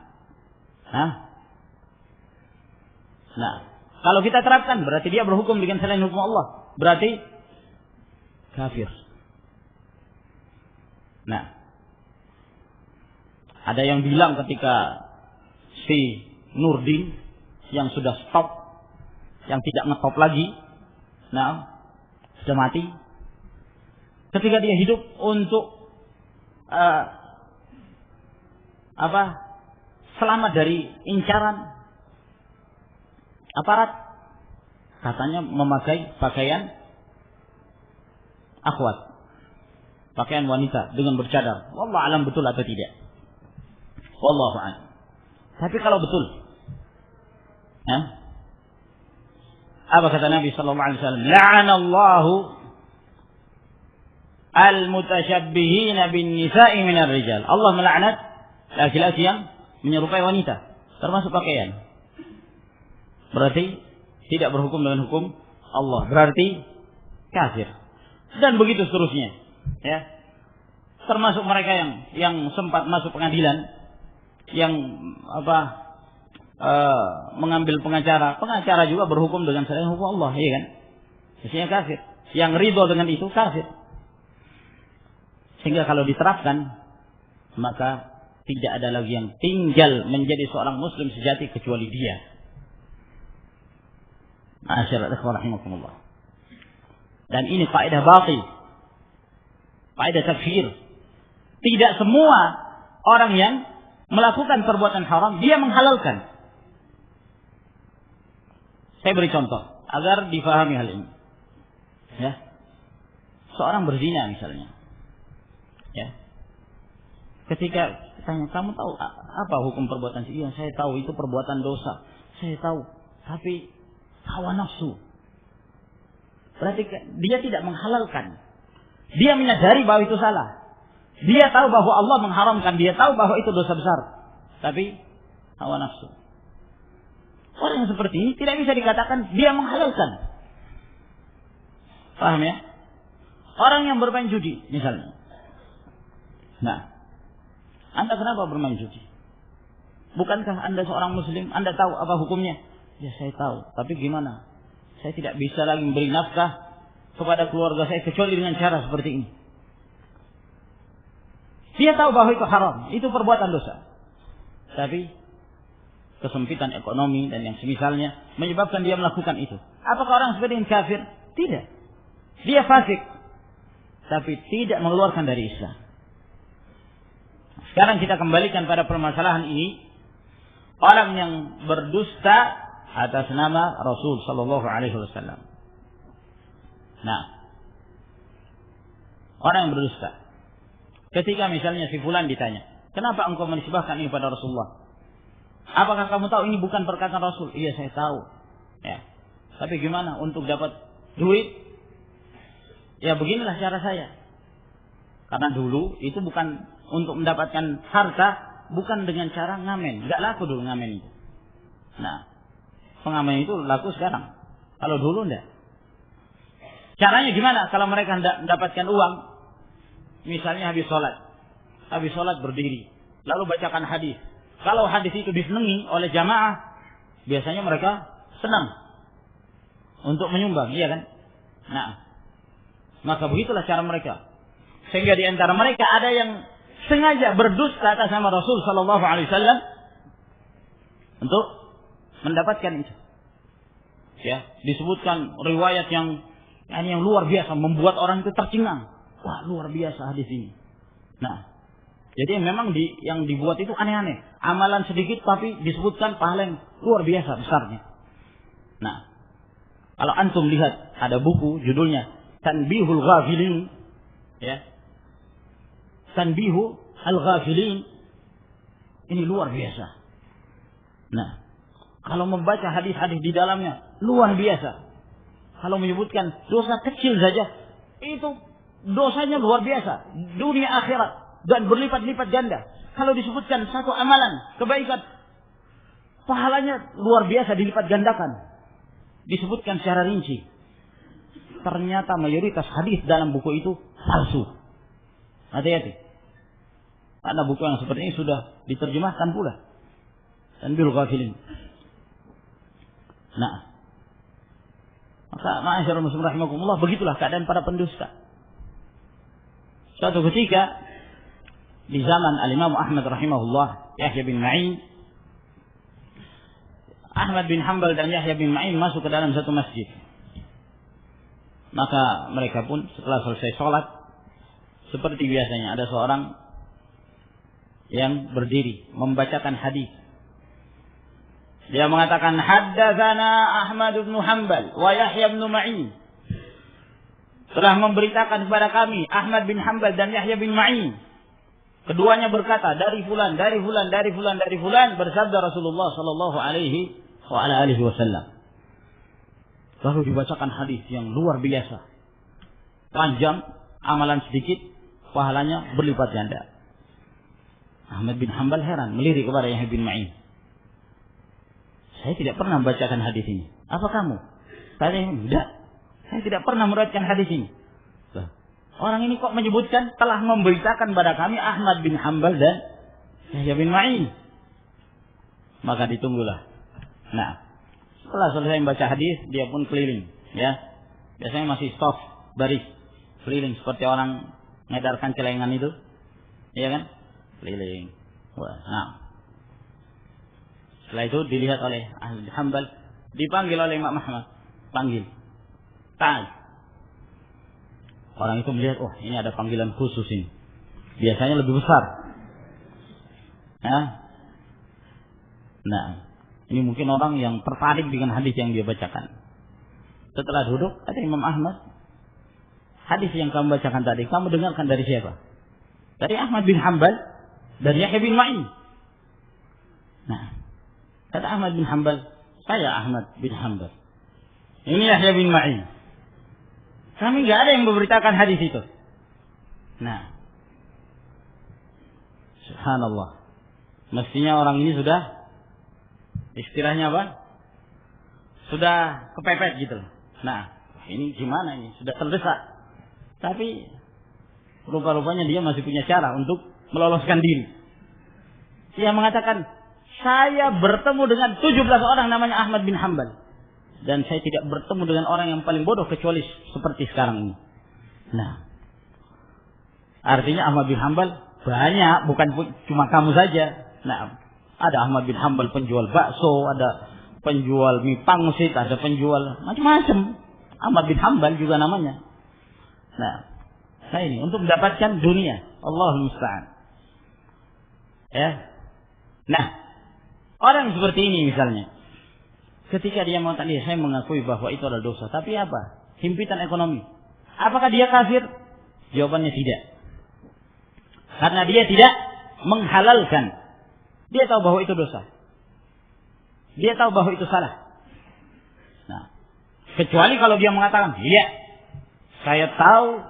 kalau kita terapkan berarti dia berhukum dengan selain hukum Allah, berarti kafir. Nah, ada yang bilang ketika si Nurdin yang sudah stop, yang tidak ngetop lagi, sudah mati. Ketika dia hidup untuk selamat dari incaran aparat, katanya memakai pakaian akhwat, pakaian wanita dengan bercadar. Wallahu alam betul atau tidak. Wallahu a'lam. Tapi kalau betul, apa kata Nabi sallallahu alaihi wasallam? La'anallahu al-mutasyabbihina bin nisa'i minar rijal. Allah melaknat laki-laki yang menyerupai wanita, termasuk pakaian. Berarti tidak berhukum dengan hukum Allah, berarti kafir. Dan begitu seterusnya, ya. Termasuk mereka yang sempat masuk pengadilan, yang mengambil pengacara juga berhukum dengan selain hukum Allah, iya kan? Isinya kafir. Yang ridho dengan itu kafir. Sehingga kalau diterapkan, maka tidak ada lagi yang tinggal menjadi seorang muslim sejati kecuali dia. Ma'asyiral ikhwan rahimakumullah. Dan ini kaidah batil, kaidah takfir. Tidak semua orang yang melakukan perbuatan haram dia menghalalkan. Saya beri contoh agar difahami hal ini. Ya. Seorang berzina misalnya. Ya. Ketika tanya, kamu tahu apa hukum perbuatan zina? Iya, saya tahu itu perbuatan dosa. Saya tahu, tapi hawa nafsu. Berarti dia tidak menghalalkan. Dia menyadari bahwa itu salah. Dia tahu bahwa Allah mengharamkan, dia tahu bahwa itu dosa besar. Tapi hawa nafsu. Orang yang seperti ini tidak bisa dikatakan dia menghalalkan. Paham ya? Orang yang bermain judi misalnya. Nah, Anda kenapa bermain judi? Bukankah Anda seorang muslim? Anda tahu apa hukumnya? Ya, saya tahu. Tapi gimana? Saya tidak bisa lagi memberi nafkah kepada keluarga saya kecuali dengan cara seperti ini. Dia tahu bahwa itu haram, itu perbuatan dosa. Tapi kesempitan ekonomi dan yang semisalnya menyebabkan dia melakukan itu. Apakah orang seperti ini kafir? Tidak. Dia fasik, tapi tidak mengeluarkan dari Islam. Sekarang kita kembalikan pada permasalahan ini. Orang yang berdusta atas nama Rasul sallallahu alaihi wasallam. Nah, orang yang berdusta. Ketika misalnya si fulan ditanya, kenapa engkau menisbahkan ini pada Rasulullah? Apakah kamu tahu ini bukan perkataan Rasul? Iya, saya tahu. Ya. Tapi gimana untuk dapat duit? Ya, beginilah cara saya. Karena dulu itu bukan untuk mendapatkan harta, bukan dengan cara ngamen. Enggak laku dulu ngamen itu. Nah, pengamen itu laku sekarang. Kalau dulu enggak. Caranya gimana kalau mereka hendak mendapatkan uang? Misalnya habis sholat berdiri, lalu bacakan hadis. Kalau hadis itu disenangi oleh jamaah, biasanya mereka senang untuk menyumbang, iya kan? Nah, maka begitulah cara mereka. Sehingga di antara mereka ada yang sengaja berdusta atas nama Rasul sallallahu alaihi wasallam untuk mendapatkan itu. Ya, disebutkan riwayat yang luar biasa, membuat orang itu tercengang. Wah, luar biasa hadis ini. Nah, jadi memang yang dibuat itu aneh-aneh. Amalan sedikit tapi disebutkan pahala yang luar biasa besarnya. Nah, kalau antum lihat ada buku judulnya Tanbihul Ghafilin, ya. Tanbihu al-Ghafilin. Ini luar biasa. Nah, kalau membaca hadis-hadis di dalamnya luar biasa. Kalau menyebutkan dosa kecil saja, itu dosanya luar biasa, dunia akhirat. dan berlipat-lipat ganda. Kalau disebutkan satu amalan kebaikan, pahalanya luar biasa dilipat gandakan. Disebutkan secara rinci. Ternyata mayoritas hadis dalam buku itu palsu. Hati-hati. Karena buku yang seperti ini sudah diterjemahkan pula. Tanbihul Ghafilin. Nah, maka ma'asyiral muslimin rahimakumullah, begitulah keadaan para pendusta. Suatu ketika di zaman Al-Imam Ahmad rahimahullah, Yahya bin Ma'in, Ahmad bin Hanbal dan Yahya bin Ma'in masuk ke dalam satu masjid. Maka mereka pun setelah selesai sholat, seperti biasanya ada seorang yang berdiri membacakan hadis. Dia mengatakan, haddatsana Ahmad bin Hanbal wa Yahya bin Ma'in. Telah memberitakan kepada kami Ahmad bin Hanbal dan Yahya bin Ma'in. Keduanya berkata, dari fulan, dari fulan, dari fulan, dari fulan, bersabda Rasulullah sallallahu alaihi wasallam. Lalu dibacakan hadis yang luar biasa. Panjang, amalan sedikit, pahalanya berlipat ganda. Ahmad bin Hanbal heran, melirik kepada Yahya bin Ma'in. Saya tidak pernah membacakan hadis ini. Apa kamu? Tanya, tidak. Saya tidak pernah meriwayatkan hadis ini. Orang ini kok menyebutkan telah memberitakan kepada kami Ahmad bin Hanbal dan Yahya bin Ma'in. Maka ditunggulah. Nah, setelah selesai membaca hadis, dia pun keliling. Ya, biasanya masih stop baris keliling seperti orang mengedarkan celengan itu, iya kan? Keliling. Wah, nah. Setelah itu dilihat oleh Ahmad bin Hanbal, dipanggil oleh Imam Ahmad, panggil. Ta'al. Orang itu melihat, wah ini ada panggilan khusus ini. Biasanya lebih besar. Ya. Nah, ini mungkin orang yang tertarik dengan hadis yang dia bacakan. Setelah duduk, kata Imam Ahmad, hadis yang kamu bacakan tadi, kamu dengarkan dari siapa? Dari Ahmad bin Hanbal, dari Yahya bin Ma'in. Nah, kata Ahmad bin Hanbal, saya Ahmad bin Hanbal. Ini Yahya bin Ma'in. Kami nggak ada yang memberitakan hadis itu. Nah, subhanallah. Mestinya orang ini sudah, istilahnya apa? Sudah kepepet gitu. Nah, ini gimana ini? Sudah terdesak. Tapi rupa-rupanya dia masih punya cara untuk meloloskan diri. Dia mengatakan, saya bertemu dengan 17 orang namanya Ahmad bin Hanbal. Dan saya tidak bertemu dengan orang yang paling bodoh kecuali seperti sekarang ini. Nah, artinya Ahmad bin Hanbal banyak, bukan cuma kamu saja. Nah, ada Ahmad bin Hanbal penjual bakso, ada penjual mie pangsit, ada penjual macam-macam. Ahmad bin Hanbal juga namanya. Nah, saya ini untuk mendapatkan dunia, Allahul musta'an. Ya. Nah, orang seperti ini misalnya, ketika dia mengatakan, saya mengakui bahwa itu adalah dosa. Tapi apa? Himpitan ekonomi. Apakah dia kafir? Jawabannya tidak. Karena dia tidak menghalalkan. Dia tahu bahwa itu dosa. Dia tahu bahwa itu salah. Nah, kecuali kalau dia mengatakan, iya, saya tahu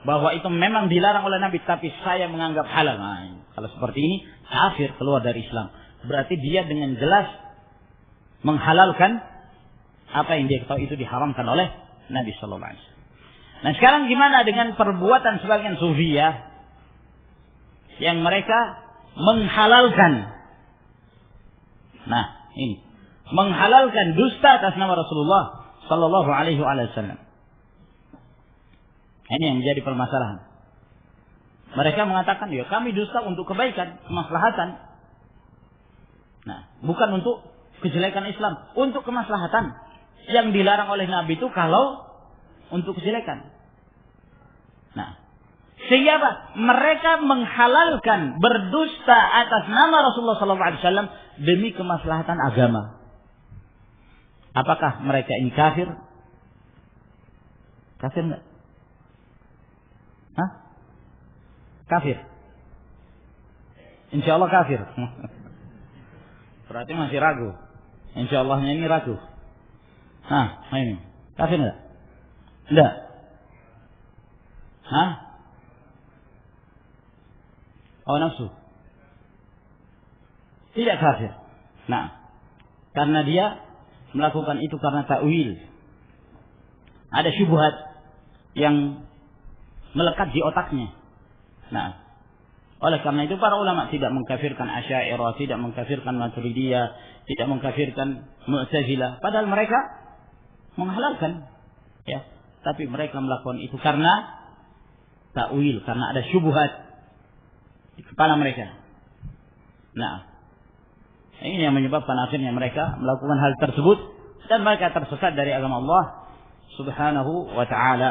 bahwa itu memang dilarang oleh Nabi, tapi saya menganggap halal. Nah, kalau seperti ini, kafir, keluar dari Islam. Berarti dia dengan jelas menghalalkan apa yang dia tahu itu diharamkan oleh Nabi sallallahu alaihi wasallam. Nah, sekarang gimana dengan perbuatan sebagian sufiyah yang mereka menghalalkan? Nah, ini menghalalkan dusta atas nama Rasulullah sallallahu alaihi wasallam. Ini yang menjadi permasalahan. Mereka mengatakan, ya kami dusta untuk kebaikan, kemaslahatan. Nah, bukan untuk kejelekan Islam, untuk kemaslahatan. Yang dilarang oleh Nabi itu kalau untuk kejelekan. Nah, sehingga apa? Mereka menghalalkan berdusta atas nama Rasulullah SAW demi kemaslahatan agama. Apakah mereka ini kafir? Kafir enggak? Hah? Kafir? Insya Allah kafir. Berarti masih ragu. Insya Allahnya ini ragu. Nah, ini kafir enggak? Enggak. Hah? hawa nafsu. Tidak kafir. Nah, karena dia melakukan itu karena ta'wil. Ada syubhat yang melekat di otaknya. Nah, oleh karena itu para ulama tidak mengkafirkan Asy'ariyah, tidak mengkafirkan Maturidiyah, tidak mengkafirkan Mu'tazilah, padahal mereka menghalalkan, ya. Tapi mereka melakukan itu karena ta'wil, karena ada syubhat di kepala mereka. Nah, ini yang menyebabkan akhirnya mereka melakukan hal tersebut dan mereka tersesat dari agama Allah Subhanahu wa ta'ala.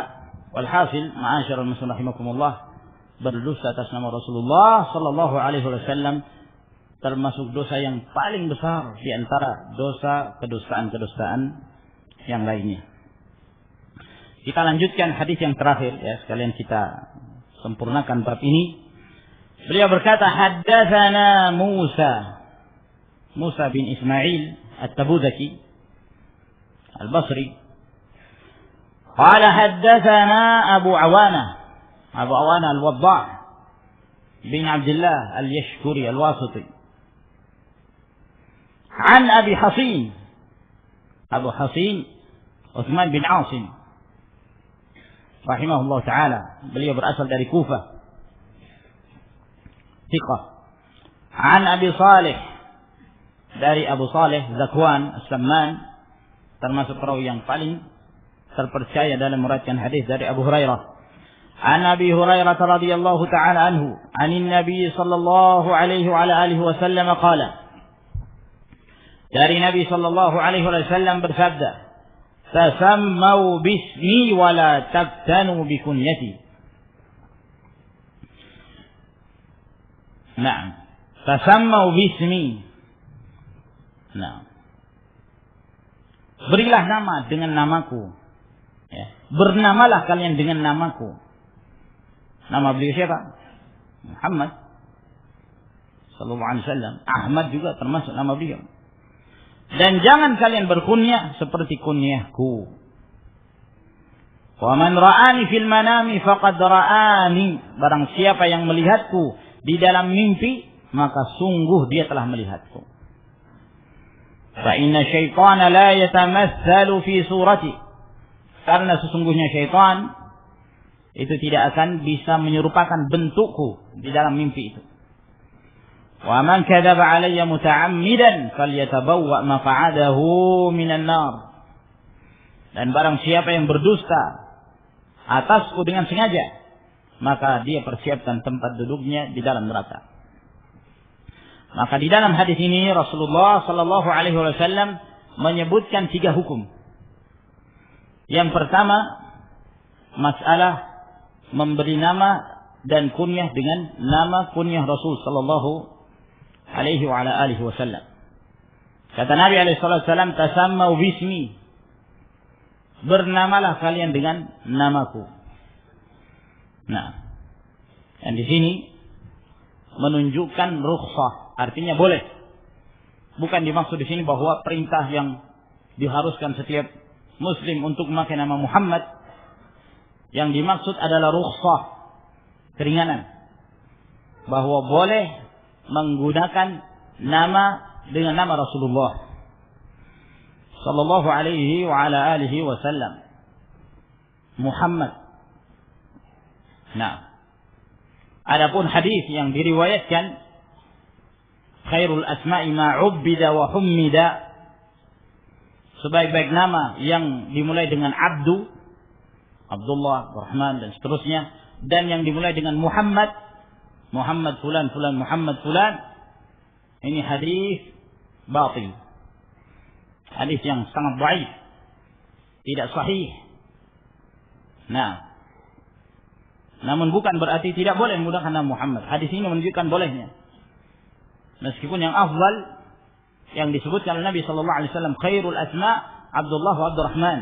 Walhasil, ma'asyiral muslimin rahimakumullah, berdosa atas nama Rasulullah sallallahu alaihi wasallam termasuk dosa yang paling besar di antara dosa kedustaan-kedustaan yang lainnya. Kita lanjutkan hadis yang terakhir, ya, sekalian kita sempurnakan bab ini. Beliau berkata, haddatsana Musa bin Ismail At-Tabuzaki Al-Basri. Qala haddatsana Abu Awana Al-Waddah bin Abdullah Al-Yashkuri Al-Wasiti. An Abi Hasin, Abu Hasin Uthman bin Asim rahimahullah ta'ala. Beliau berasal dari Kufah. Thiqah. An Abi Salih, dari Abu Salih Zakwan As-Samman, termasuk perawi yang paling terpercaya dalam meriwayatkan hadis dari Abu Hurairah. An Abi Hurairah radhiyallahu ta'ala anhu, anin Nabi sallallahu alaihi wa alihi wasallam qala, dari Nabi sallallahu alaihi wasallam bersabda, tasammau bismi wa la taktanu bi kunyati. Naam, tasammau bismi. Nah, berilah nama dengan namaku, ya. Bernamalah kalian dengan namaku. Nama beliau siapa? Muhammad sallallahu alaihi wasallam. Ahmad juga termasuk nama beliau. Dan jangan kalian berkunyah seperti kunyahku. Wa man ra'ani fil manami faqad ra'ani. Barang siapa yang melihatku di dalam mimpi, maka sungguh dia telah melihatku. Fa inna syaitana la yatamatsalu fi surati. Karena sesungguhnya syaitan itu tidak akan bisa menyerupakan bentukku di dalam mimpi itu. Wa man kadzaba alayya muta'ammidan falyatabawwa maq'adahu minan nar. Dan barang siapa yang berdusta atasku dengan sengaja, maka dia persiapkan tempat duduknya di dalam neraka. Maka di dalam hadis ini Rasulullah sallallahu alaihi wasallam menyebutkan 3 hukum. Yang pertama, masalah memberi nama dan kunyah dengan nama kunyah Rasul sallallahu alaihi wa alihi wasallam. Kata Nabi alaihi wasallam, tasammau bismi. Bernamalah kalian dengan namaku. Nah, dan di sini menunjukkan rukhsah, artinya boleh. Bukan dimaksud di sini bahwa perintah yang diharuskan setiap muslim untuk memakai nama Muhammad. Yang dimaksud adalah rukhsah, keringanan, bahwa boleh menggunakan nama dengan nama Rasulullah sallallahu alaihi wa ala alihi wasallam, Muhammad. Nah, adapun hadis yang diriwayatkan khairul asma'i ma 'ubbida wa hummida, sebaik-baik nama yang dimulai dengan Abdu, Abdullah, Rahman dan seterusnya, dan yang dimulai dengan Muhammad, Muhammad fulan fulan Muhammad fulan, ini hadis batil, hadis yang sangat dhaif, tidak sahih. Nah, namun bukan berarti tidak boleh menggunakan nama Muhammad. Hadis ini menunjukkan bolehnya. Meskipun yang afdal yang disebutkan oleh Nabi sallallahu alaihi wasallam, khairul asma Abdullah wa Abdurrahman.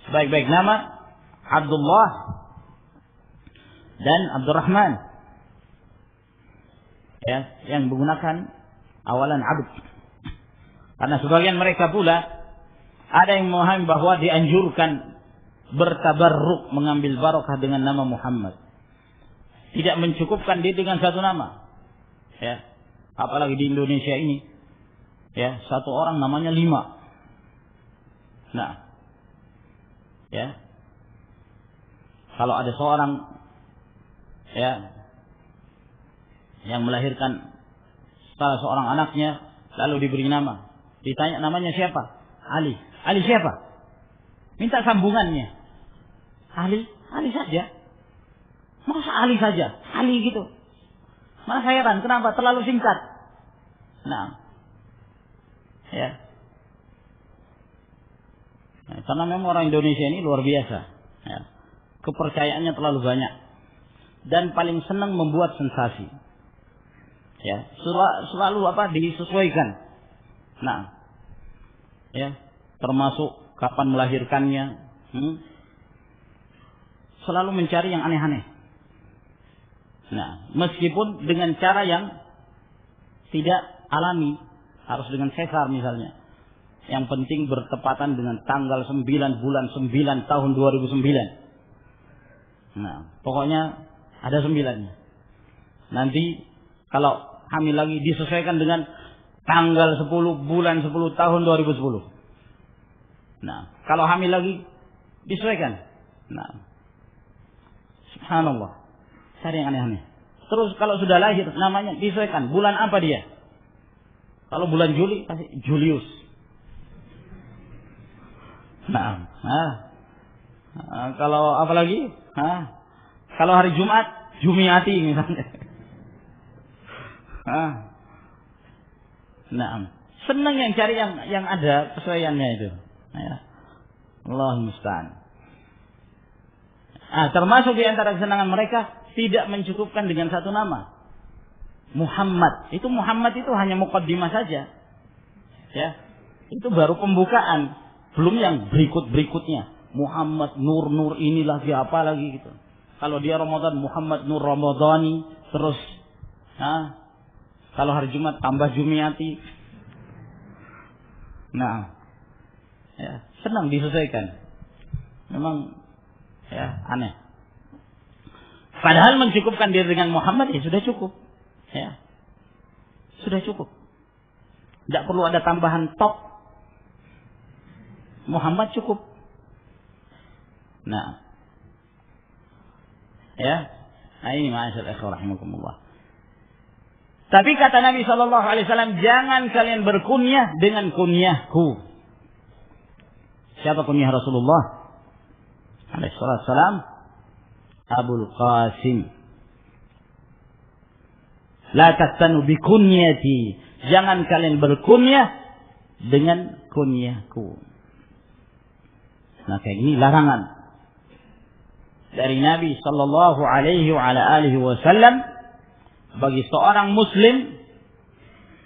Sebaik-baik nama Abdullah dan Abdurrahman, ya, yang menggunakan awalan abd. Karena sebagian mereka pula ada yang memahami bahwa dianjurkan bertabarruk, mengambil barakah dengan nama Muhammad. tidak mencukupkan dia dengan satu nama. Ya. Apalagi di Indonesia ini, ya, satu orang namanya 5. Nah, ya, kalau ada seorang, ya, yang melahirkan salah seorang anaknya, lalu diberi nama, ditanya namanya siapa? Ali. Ali siapa? Minta sambungannya. Ali saja. Masa Ali saja? Ali gitu. Malah heran, kenapa? Terlalu singkat. Nah, ya. Nah, karena memang orang Indonesia ini luar biasa. Ya. Kepercayaannya terlalu banyak. Dan paling senang membuat sensasi. Ya, selalu disesuaikan. Nah, ya, termasuk kapan melahirkannya. Selalu mencari yang aneh-aneh. Nah, meskipun dengan cara yang tidak alami, harus dengan sesar misalnya. Yang penting bertepatan dengan tanggal 9 bulan 9 tahun 2009. Nah, pokoknya ada 9-nya. Nanti kalau hamil lagi disesuaikan dengan tanggal 10 bulan 10 tahun 2010. Nah, kalau hamil lagi disesuaikan. Nah, subhanallah, cari yang aneh-aneh. Terus kalau sudah lahir namanya disesuaikan. Bulan apa dia? Kalau bulan Juli pasti Julius. Nah, kalau apa lagi? Kalau hari Jumat Jumiati misalnya. Nah, senang yang cari yang ada kesesuaiannya itu. Ya. Allahul musta'an. Termasuk di antara kesenangan mereka tidak mencukupkan dengan satu nama. Muhammad. Muhammad itu hanya muqaddimah saja. Ya. Itu baru pembukaan, belum yang berikutnya. Muhammad Nur ini lagi apa lagi gitu. Kalau dia Ramadan Muhammad Nur Ramadhani, terus kalau hari Jumat tambah Jumiati. Nah, ya, senang disesuaikan. Memang ya aneh. Padahal mencukupkan diri dengan Muhammad ya sudah cukup. Ya. Sudah cukup. Tidak perlu ada tambahan top. Muhammad cukup. Nah. Ya. Ini ma'asyar ikhwah rahimakumullah. Tapi kata Nabi SAW, jangan kalian berkunyah dengan kunyahku. Siapa kunyah Rasulullah SAW? Abul Qasim. La tastanu bi kunyati. Jangan kalian berkunyah dengan kunyahku. Nah, kayak ini larangan dari Nabi sallallahu alaihi wasallam bagi seorang muslim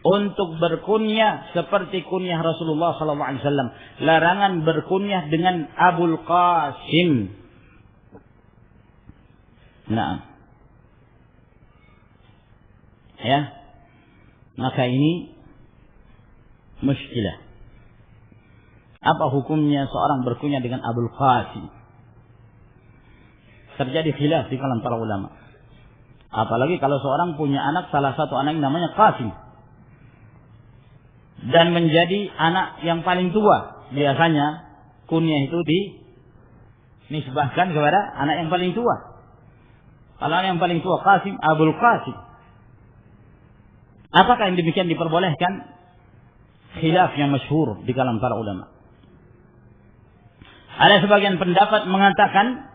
untuk berkunyah seperti kunyah Rasulullah sallallahu alaihi wasallam. Larangan berkunyah dengan Abul Qasim. Nah. Ya. Maka ini muskilah. Apa hukumnya seorang berkunyah dengan Abul Qasim? Terjadi khilaf di kalangan para ulama. Apalagi kalau seorang punya anak, salah satu anak yang namanya Qasim. Dan menjadi anak yang paling tua. Biasanya kunyah itu dinisbahkan kepada anak yang paling tua. Kalau anak yang paling tua Qasim, Abul Qasim. Apakah yang demikian diperbolehkan? Khilaf yang masyhur di kalangan para ulama. Ada sebagian pendapat mengatakan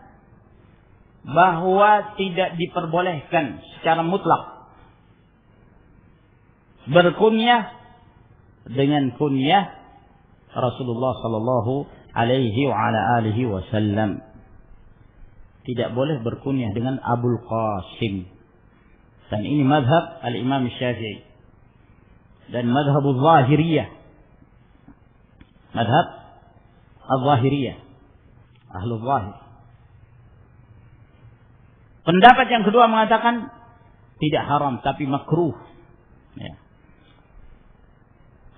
bahwa tidak diperbolehkan secara mutlak berkunyah dengan kunyah Rasulullah sallallahu alaihi wasallam. Tidak boleh berkunyah dengan Abul Qasim. Dan ini mazhab al-Imam Syafi'i dan mazhab al-Zahiriyah. Mazhab al-Zahiriyah, Ahlul Zahir. Pendapat yang kedua mengatakan tidak haram tapi makruh. Ya.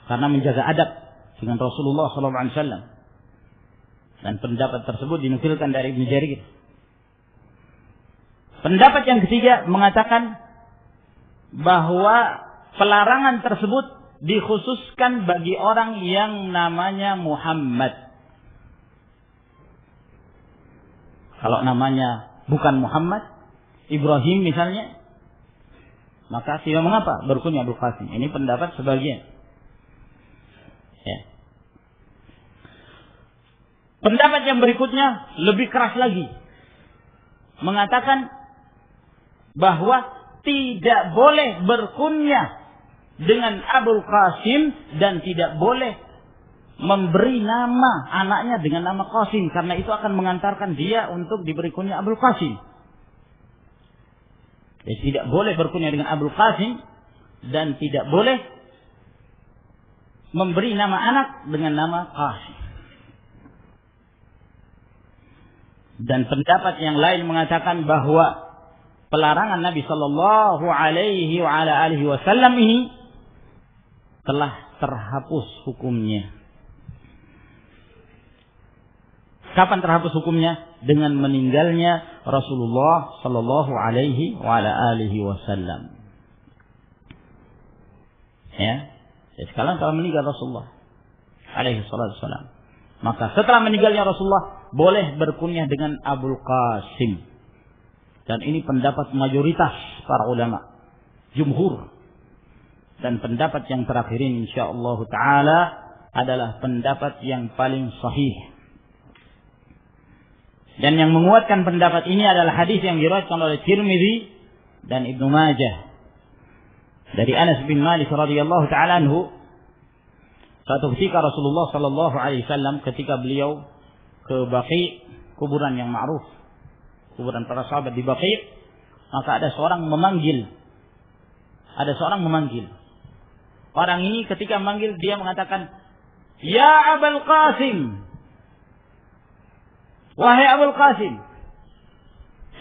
Karena menjaga adab dengan Rasulullah SAW. Dan pendapat tersebut dinukilkan dari Ibnu Jarir. Pendapat yang ketiga mengatakan bahwa pelarangan tersebut dikhususkan bagi orang yang namanya Muhammad. Kalau namanya bukan Muhammad, Ibrahim misalnya, maka tidak mengapa berkunyah Abul Qasim. Ini pendapat sebagian. Ya. Pendapat yang berikutnya lebih keras lagi, mengatakan bahwa tidak boleh berkunyah dengan Abul Qasim dan tidak boleh memberi nama anaknya dengan nama Qasim, karena itu akan mengantarkan dia untuk diberi kunyah Abul Qasim. Jadi tidak boleh berkunyah dengan Abul Qasim dan tidak boleh memberi nama anak dengan nama Qasim. Dan pendapat yang lain mengatakan bahwa pelarangan Nabi Sallallahu Alaihi Wasallam ini telah terhapus hukumnya. Kapan terhapus hukumnya? Dengan meninggalnya Rasulullah Sallallahu Alaihi Wasallam. Ya, sekarang telah meninggal Rasulullah Alaihi Wasallam. Maka setelah meninggalnya Rasulullah boleh berkunyah dengan Abul Qasim. Dan ini pendapat mayoritas para ulama, jumhur. Dan pendapat yang terakhir ini insyaallah taala adalah pendapat yang paling sahih. Dan yang menguatkan pendapat ini adalah hadis yang diriwayatkan oleh Tirmidzi dan Ibnu Majah dari Anas bin Malik radhiyallahu taala anhu. Suatu ketika Rasulullah sallallahu alaihi wasallam ketika beliau ke Baqi, kuburan yang ma'ruf, kuburan para sahabat di Baqi, maka ada seorang memanggil. Orang ini ketika memanggil dia mengatakan, "Ya Abul Qasim." Wahai Abul Qasim.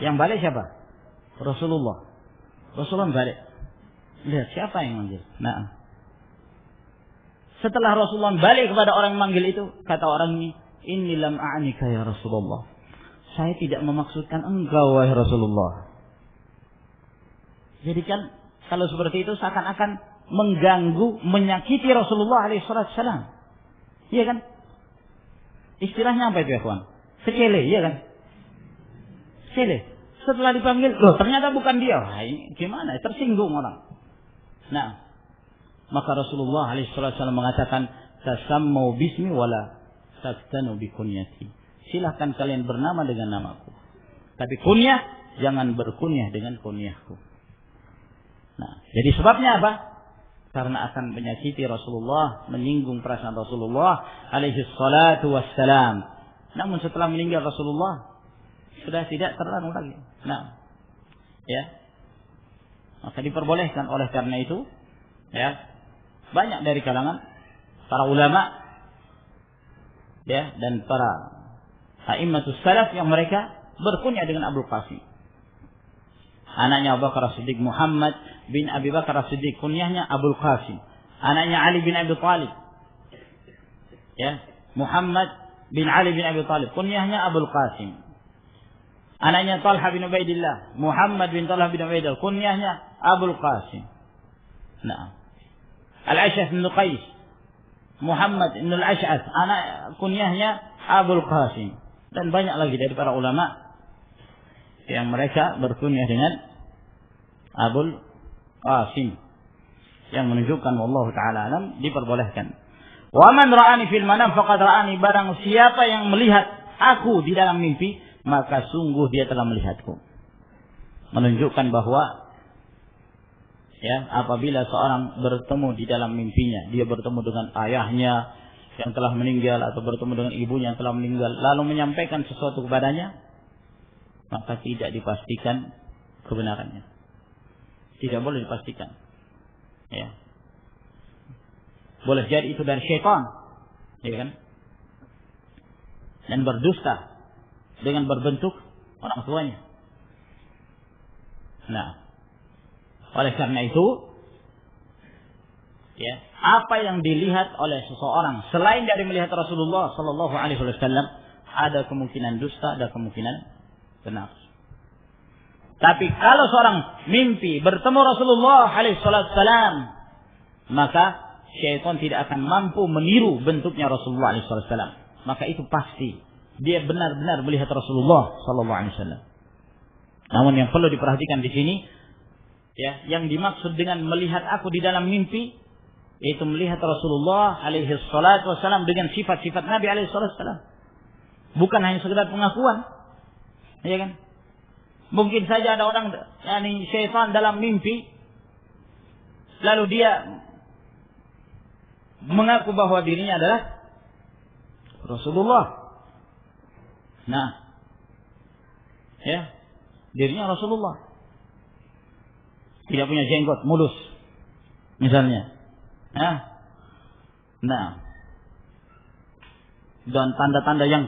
Yang balik siapa? Rasulullah. Rasulullah balik. Lihat siapa yang manggil. Nah. Setelah Rasulullah balik kepada orang yang manggil itu, kata orang ini, "Inni lam a'nika ya Rasulullah." Saya tidak memaksudkan engkau wahai Rasulullah. Jadi kan kalau seperti itu seakan-akan mengganggu, menyakiti Rasulullah alaihi wasallam. Iya kan? Istilahnya apa itu ya kawan? Sekele, iya kan? Sekele. Setelah dipanggil, loh ternyata bukan dia. Wah, ini gimana? Tersinggung orang. Nah, maka Rasulullah SAW mengatakan, "Tasammau bismi wala taftanu bi kunyati." Silahkan kalian bernama dengan namaku. Tapi kunyah, jangan berkunyah dengan kunyahku. Nah, jadi sebabnya apa? Karena akan menyakiti Rasulullah, menyinggung perasaan Rasulullah alaihi salatu wassalam. Namun setelah meninggal Rasulullah sudah tidak terlarang lagi. Nah, ya, maka diperbolehkan. Oleh karena itu, ya, banyak dari kalangan para ulama, ya, dan para a'immatus salaf yang mereka berkunyah dengan Abul Qasim. Anaknya Abu Bakar As-Siddiq, Muhammad bin Abi Bakar As-Siddiq, kunyahnya Abul Qasim. Anaknya Ali bin Abi Thalib, ya, Muhammad bin Ali bin Abi Thalib, kunyahnya Abul Qasim. Anaknya Talha bin Ubaidillah, Muhammad bin Talha bin Ubaidillah, kunyahnya Abul Qasim. Nah, Al-Ash'ath bin Qais, Muhammad bin Al-Ash'ath, anak kunyahnya Abul Qasim. Dan banyak lagi dari para ulama yang mereka berkunyah dengan Abul Qasim, yang menunjukkan wallahu taala alam diperbolehkan. Wa man ra'ani fil manam faqad ra'ani, barang siapa yang melihat aku di dalam mimpi, maka sungguh dia telah melihatku. Menunjukkan bahwa, ya, apabila seorang bertemu di dalam mimpinya, dia bertemu dengan ayahnya yang telah meninggal atau bertemu dengan ibunya yang telah meninggal, lalu menyampaikan sesuatu kepadanya, maka tidak dipastikan kebenarannya. Tidak boleh dipastikan. Ya. Boleh jadi itu dari syaitan, ya kan? Dan berdusta dengan berbentuk orang tuanya. Nah, oleh karena itu, ya, apa yang dilihat oleh seseorang selain dari melihat Rasulullah Sallallahu Alaihi Wasallam, ada kemungkinan dusta, ada kemungkinan benar. Tapi kalau seorang mimpi bertemu Rasulullah SAW, maka syaitan tidak akan mampu meniru bentuknya Rasulullah SAW. Maka itu pasti dia benar-benar melihat Rasulullah SAW. Namun yang perlu diperhatikan di sini, ya, yang dimaksud dengan melihat aku di dalam mimpi, yaitu melihat Rasulullah SAW dengan sifat-sifat Nabi SAW. Bukan hanya sekedar pengakuan, ya kan? Mungkin saja ada orang, yakni syaitan dalam mimpi, lalu dia mengaku bahwa dirinya adalah Rasulullah. Nah, ya, dirinya Rasulullah. Tidak punya jenggot, mulus, misalnya. Nah, dan tanda-tanda yang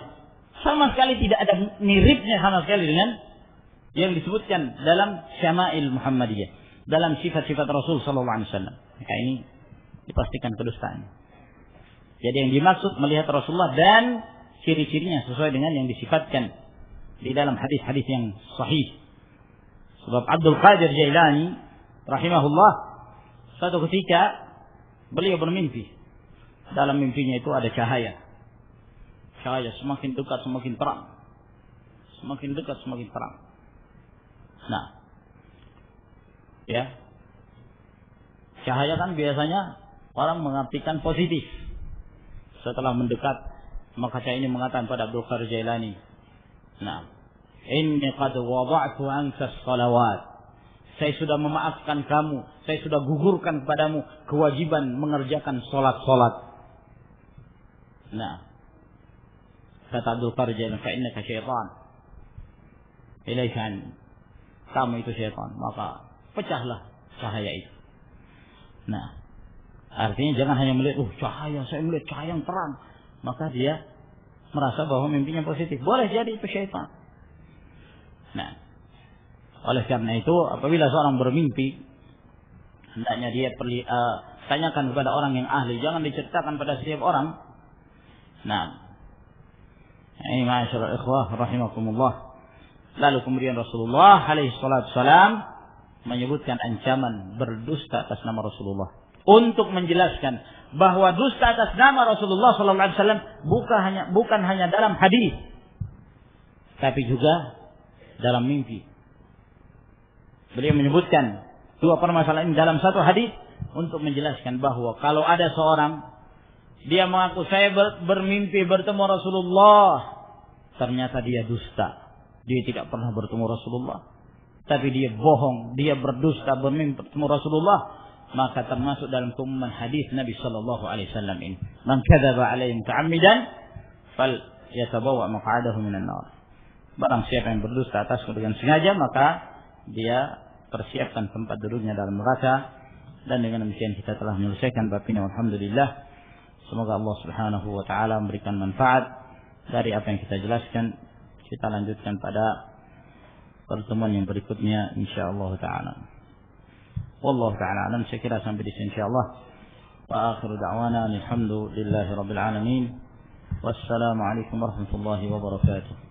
sama sekali tidak ada miripnya sama sekali dengan yang disebutkan dalam Syama'il Muhammadiyah, dalam sifat-sifat Rasul sallallahu alaihi wasallam. Maka ini dipastikan kedustaan. Jadi yang dimaksud melihat Rasulullah dan ciri-cirinya sesuai dengan yang disifatkan di dalam hadis-hadis yang sahih. Sebab Abdul Qadir Jailani rahimahullah, suatu ketika beliau bermimpi. Dalam mimpinya itu ada cahaya. Cahaya semakin dekat semakin terang. Semakin dekat semakin terang. Nah, ya, cahaya kan biasanya orang mengartikan positif. Setelah mendekat, maka cahaya ini mengatakan pada Abdul Qadir Jailani, nah, inni qad wada'tu anka as-salawat. Saya sudah memaafkan kamu, saya sudah gugurkan kepadamu kewajiban mengerjakan salat-salat. Nah, kata Abdul Qadir Jailani, fa innaka syaitan. Ilaika anni. Kamu itu syaitan, maka pecahlah cahaya itu. Nah, artinya jangan hanya melihat, cahaya, saya melihat cahaya yang terang, maka dia merasa bahwa mimpinya positif. Boleh jadi itu syaitan. Nah, oleh karena itu, apabila seorang bermimpi, hendaknya dia tanyakan kepada orang yang ahli, jangan diceritakan pada setiap orang. Nah, ini ma'asyiral ikhwah rahimakumullah. Lalu kemudian Rasulullah SAW menyebutkan ancaman berdusta atas nama Rasulullah, untuk menjelaskan bahwa dusta atas nama Rasulullah SAW bukan hanya dalam hadis, tapi juga dalam mimpi. Beliau menyebutkan dua permasalahan ini dalam satu hadis untuk menjelaskan bahwa kalau ada seorang dia mengaku saya bermimpi bertemu Rasulullah, ternyata dia dusta. Dia tidak pernah bertemu Rasulullah, tapi dia bohong, dia berdusta bermimpi bertemu Rasulullah, maka termasuk dalam keumuman hadis Nabi sallallahu alaihi wasallam ini, man kadzaba alaihi muta'ammidan fal yatabawwa maq'adahu minan nar. Barang siapa yang berdusta atasku dengan sengaja, maka dia persiapkan tempat duduknya dalam neraka. Dan dengan demikian kita telah menyelesaikan bab ini, alhamdulillah. Semoga Allah Subhanahu wa taala memberikan manfaat dari apa yang kita jelaskan. Kita lanjutkan pada pertemuan yang berikutnya insyaallah taala. Wallahu taala alam. Saya kira sampai di sini insyaallah. Wa akhiru da'wana alhamdulillahi rabbil alamin. Wassalamu alaikum warahmatullahi wabarakatuh.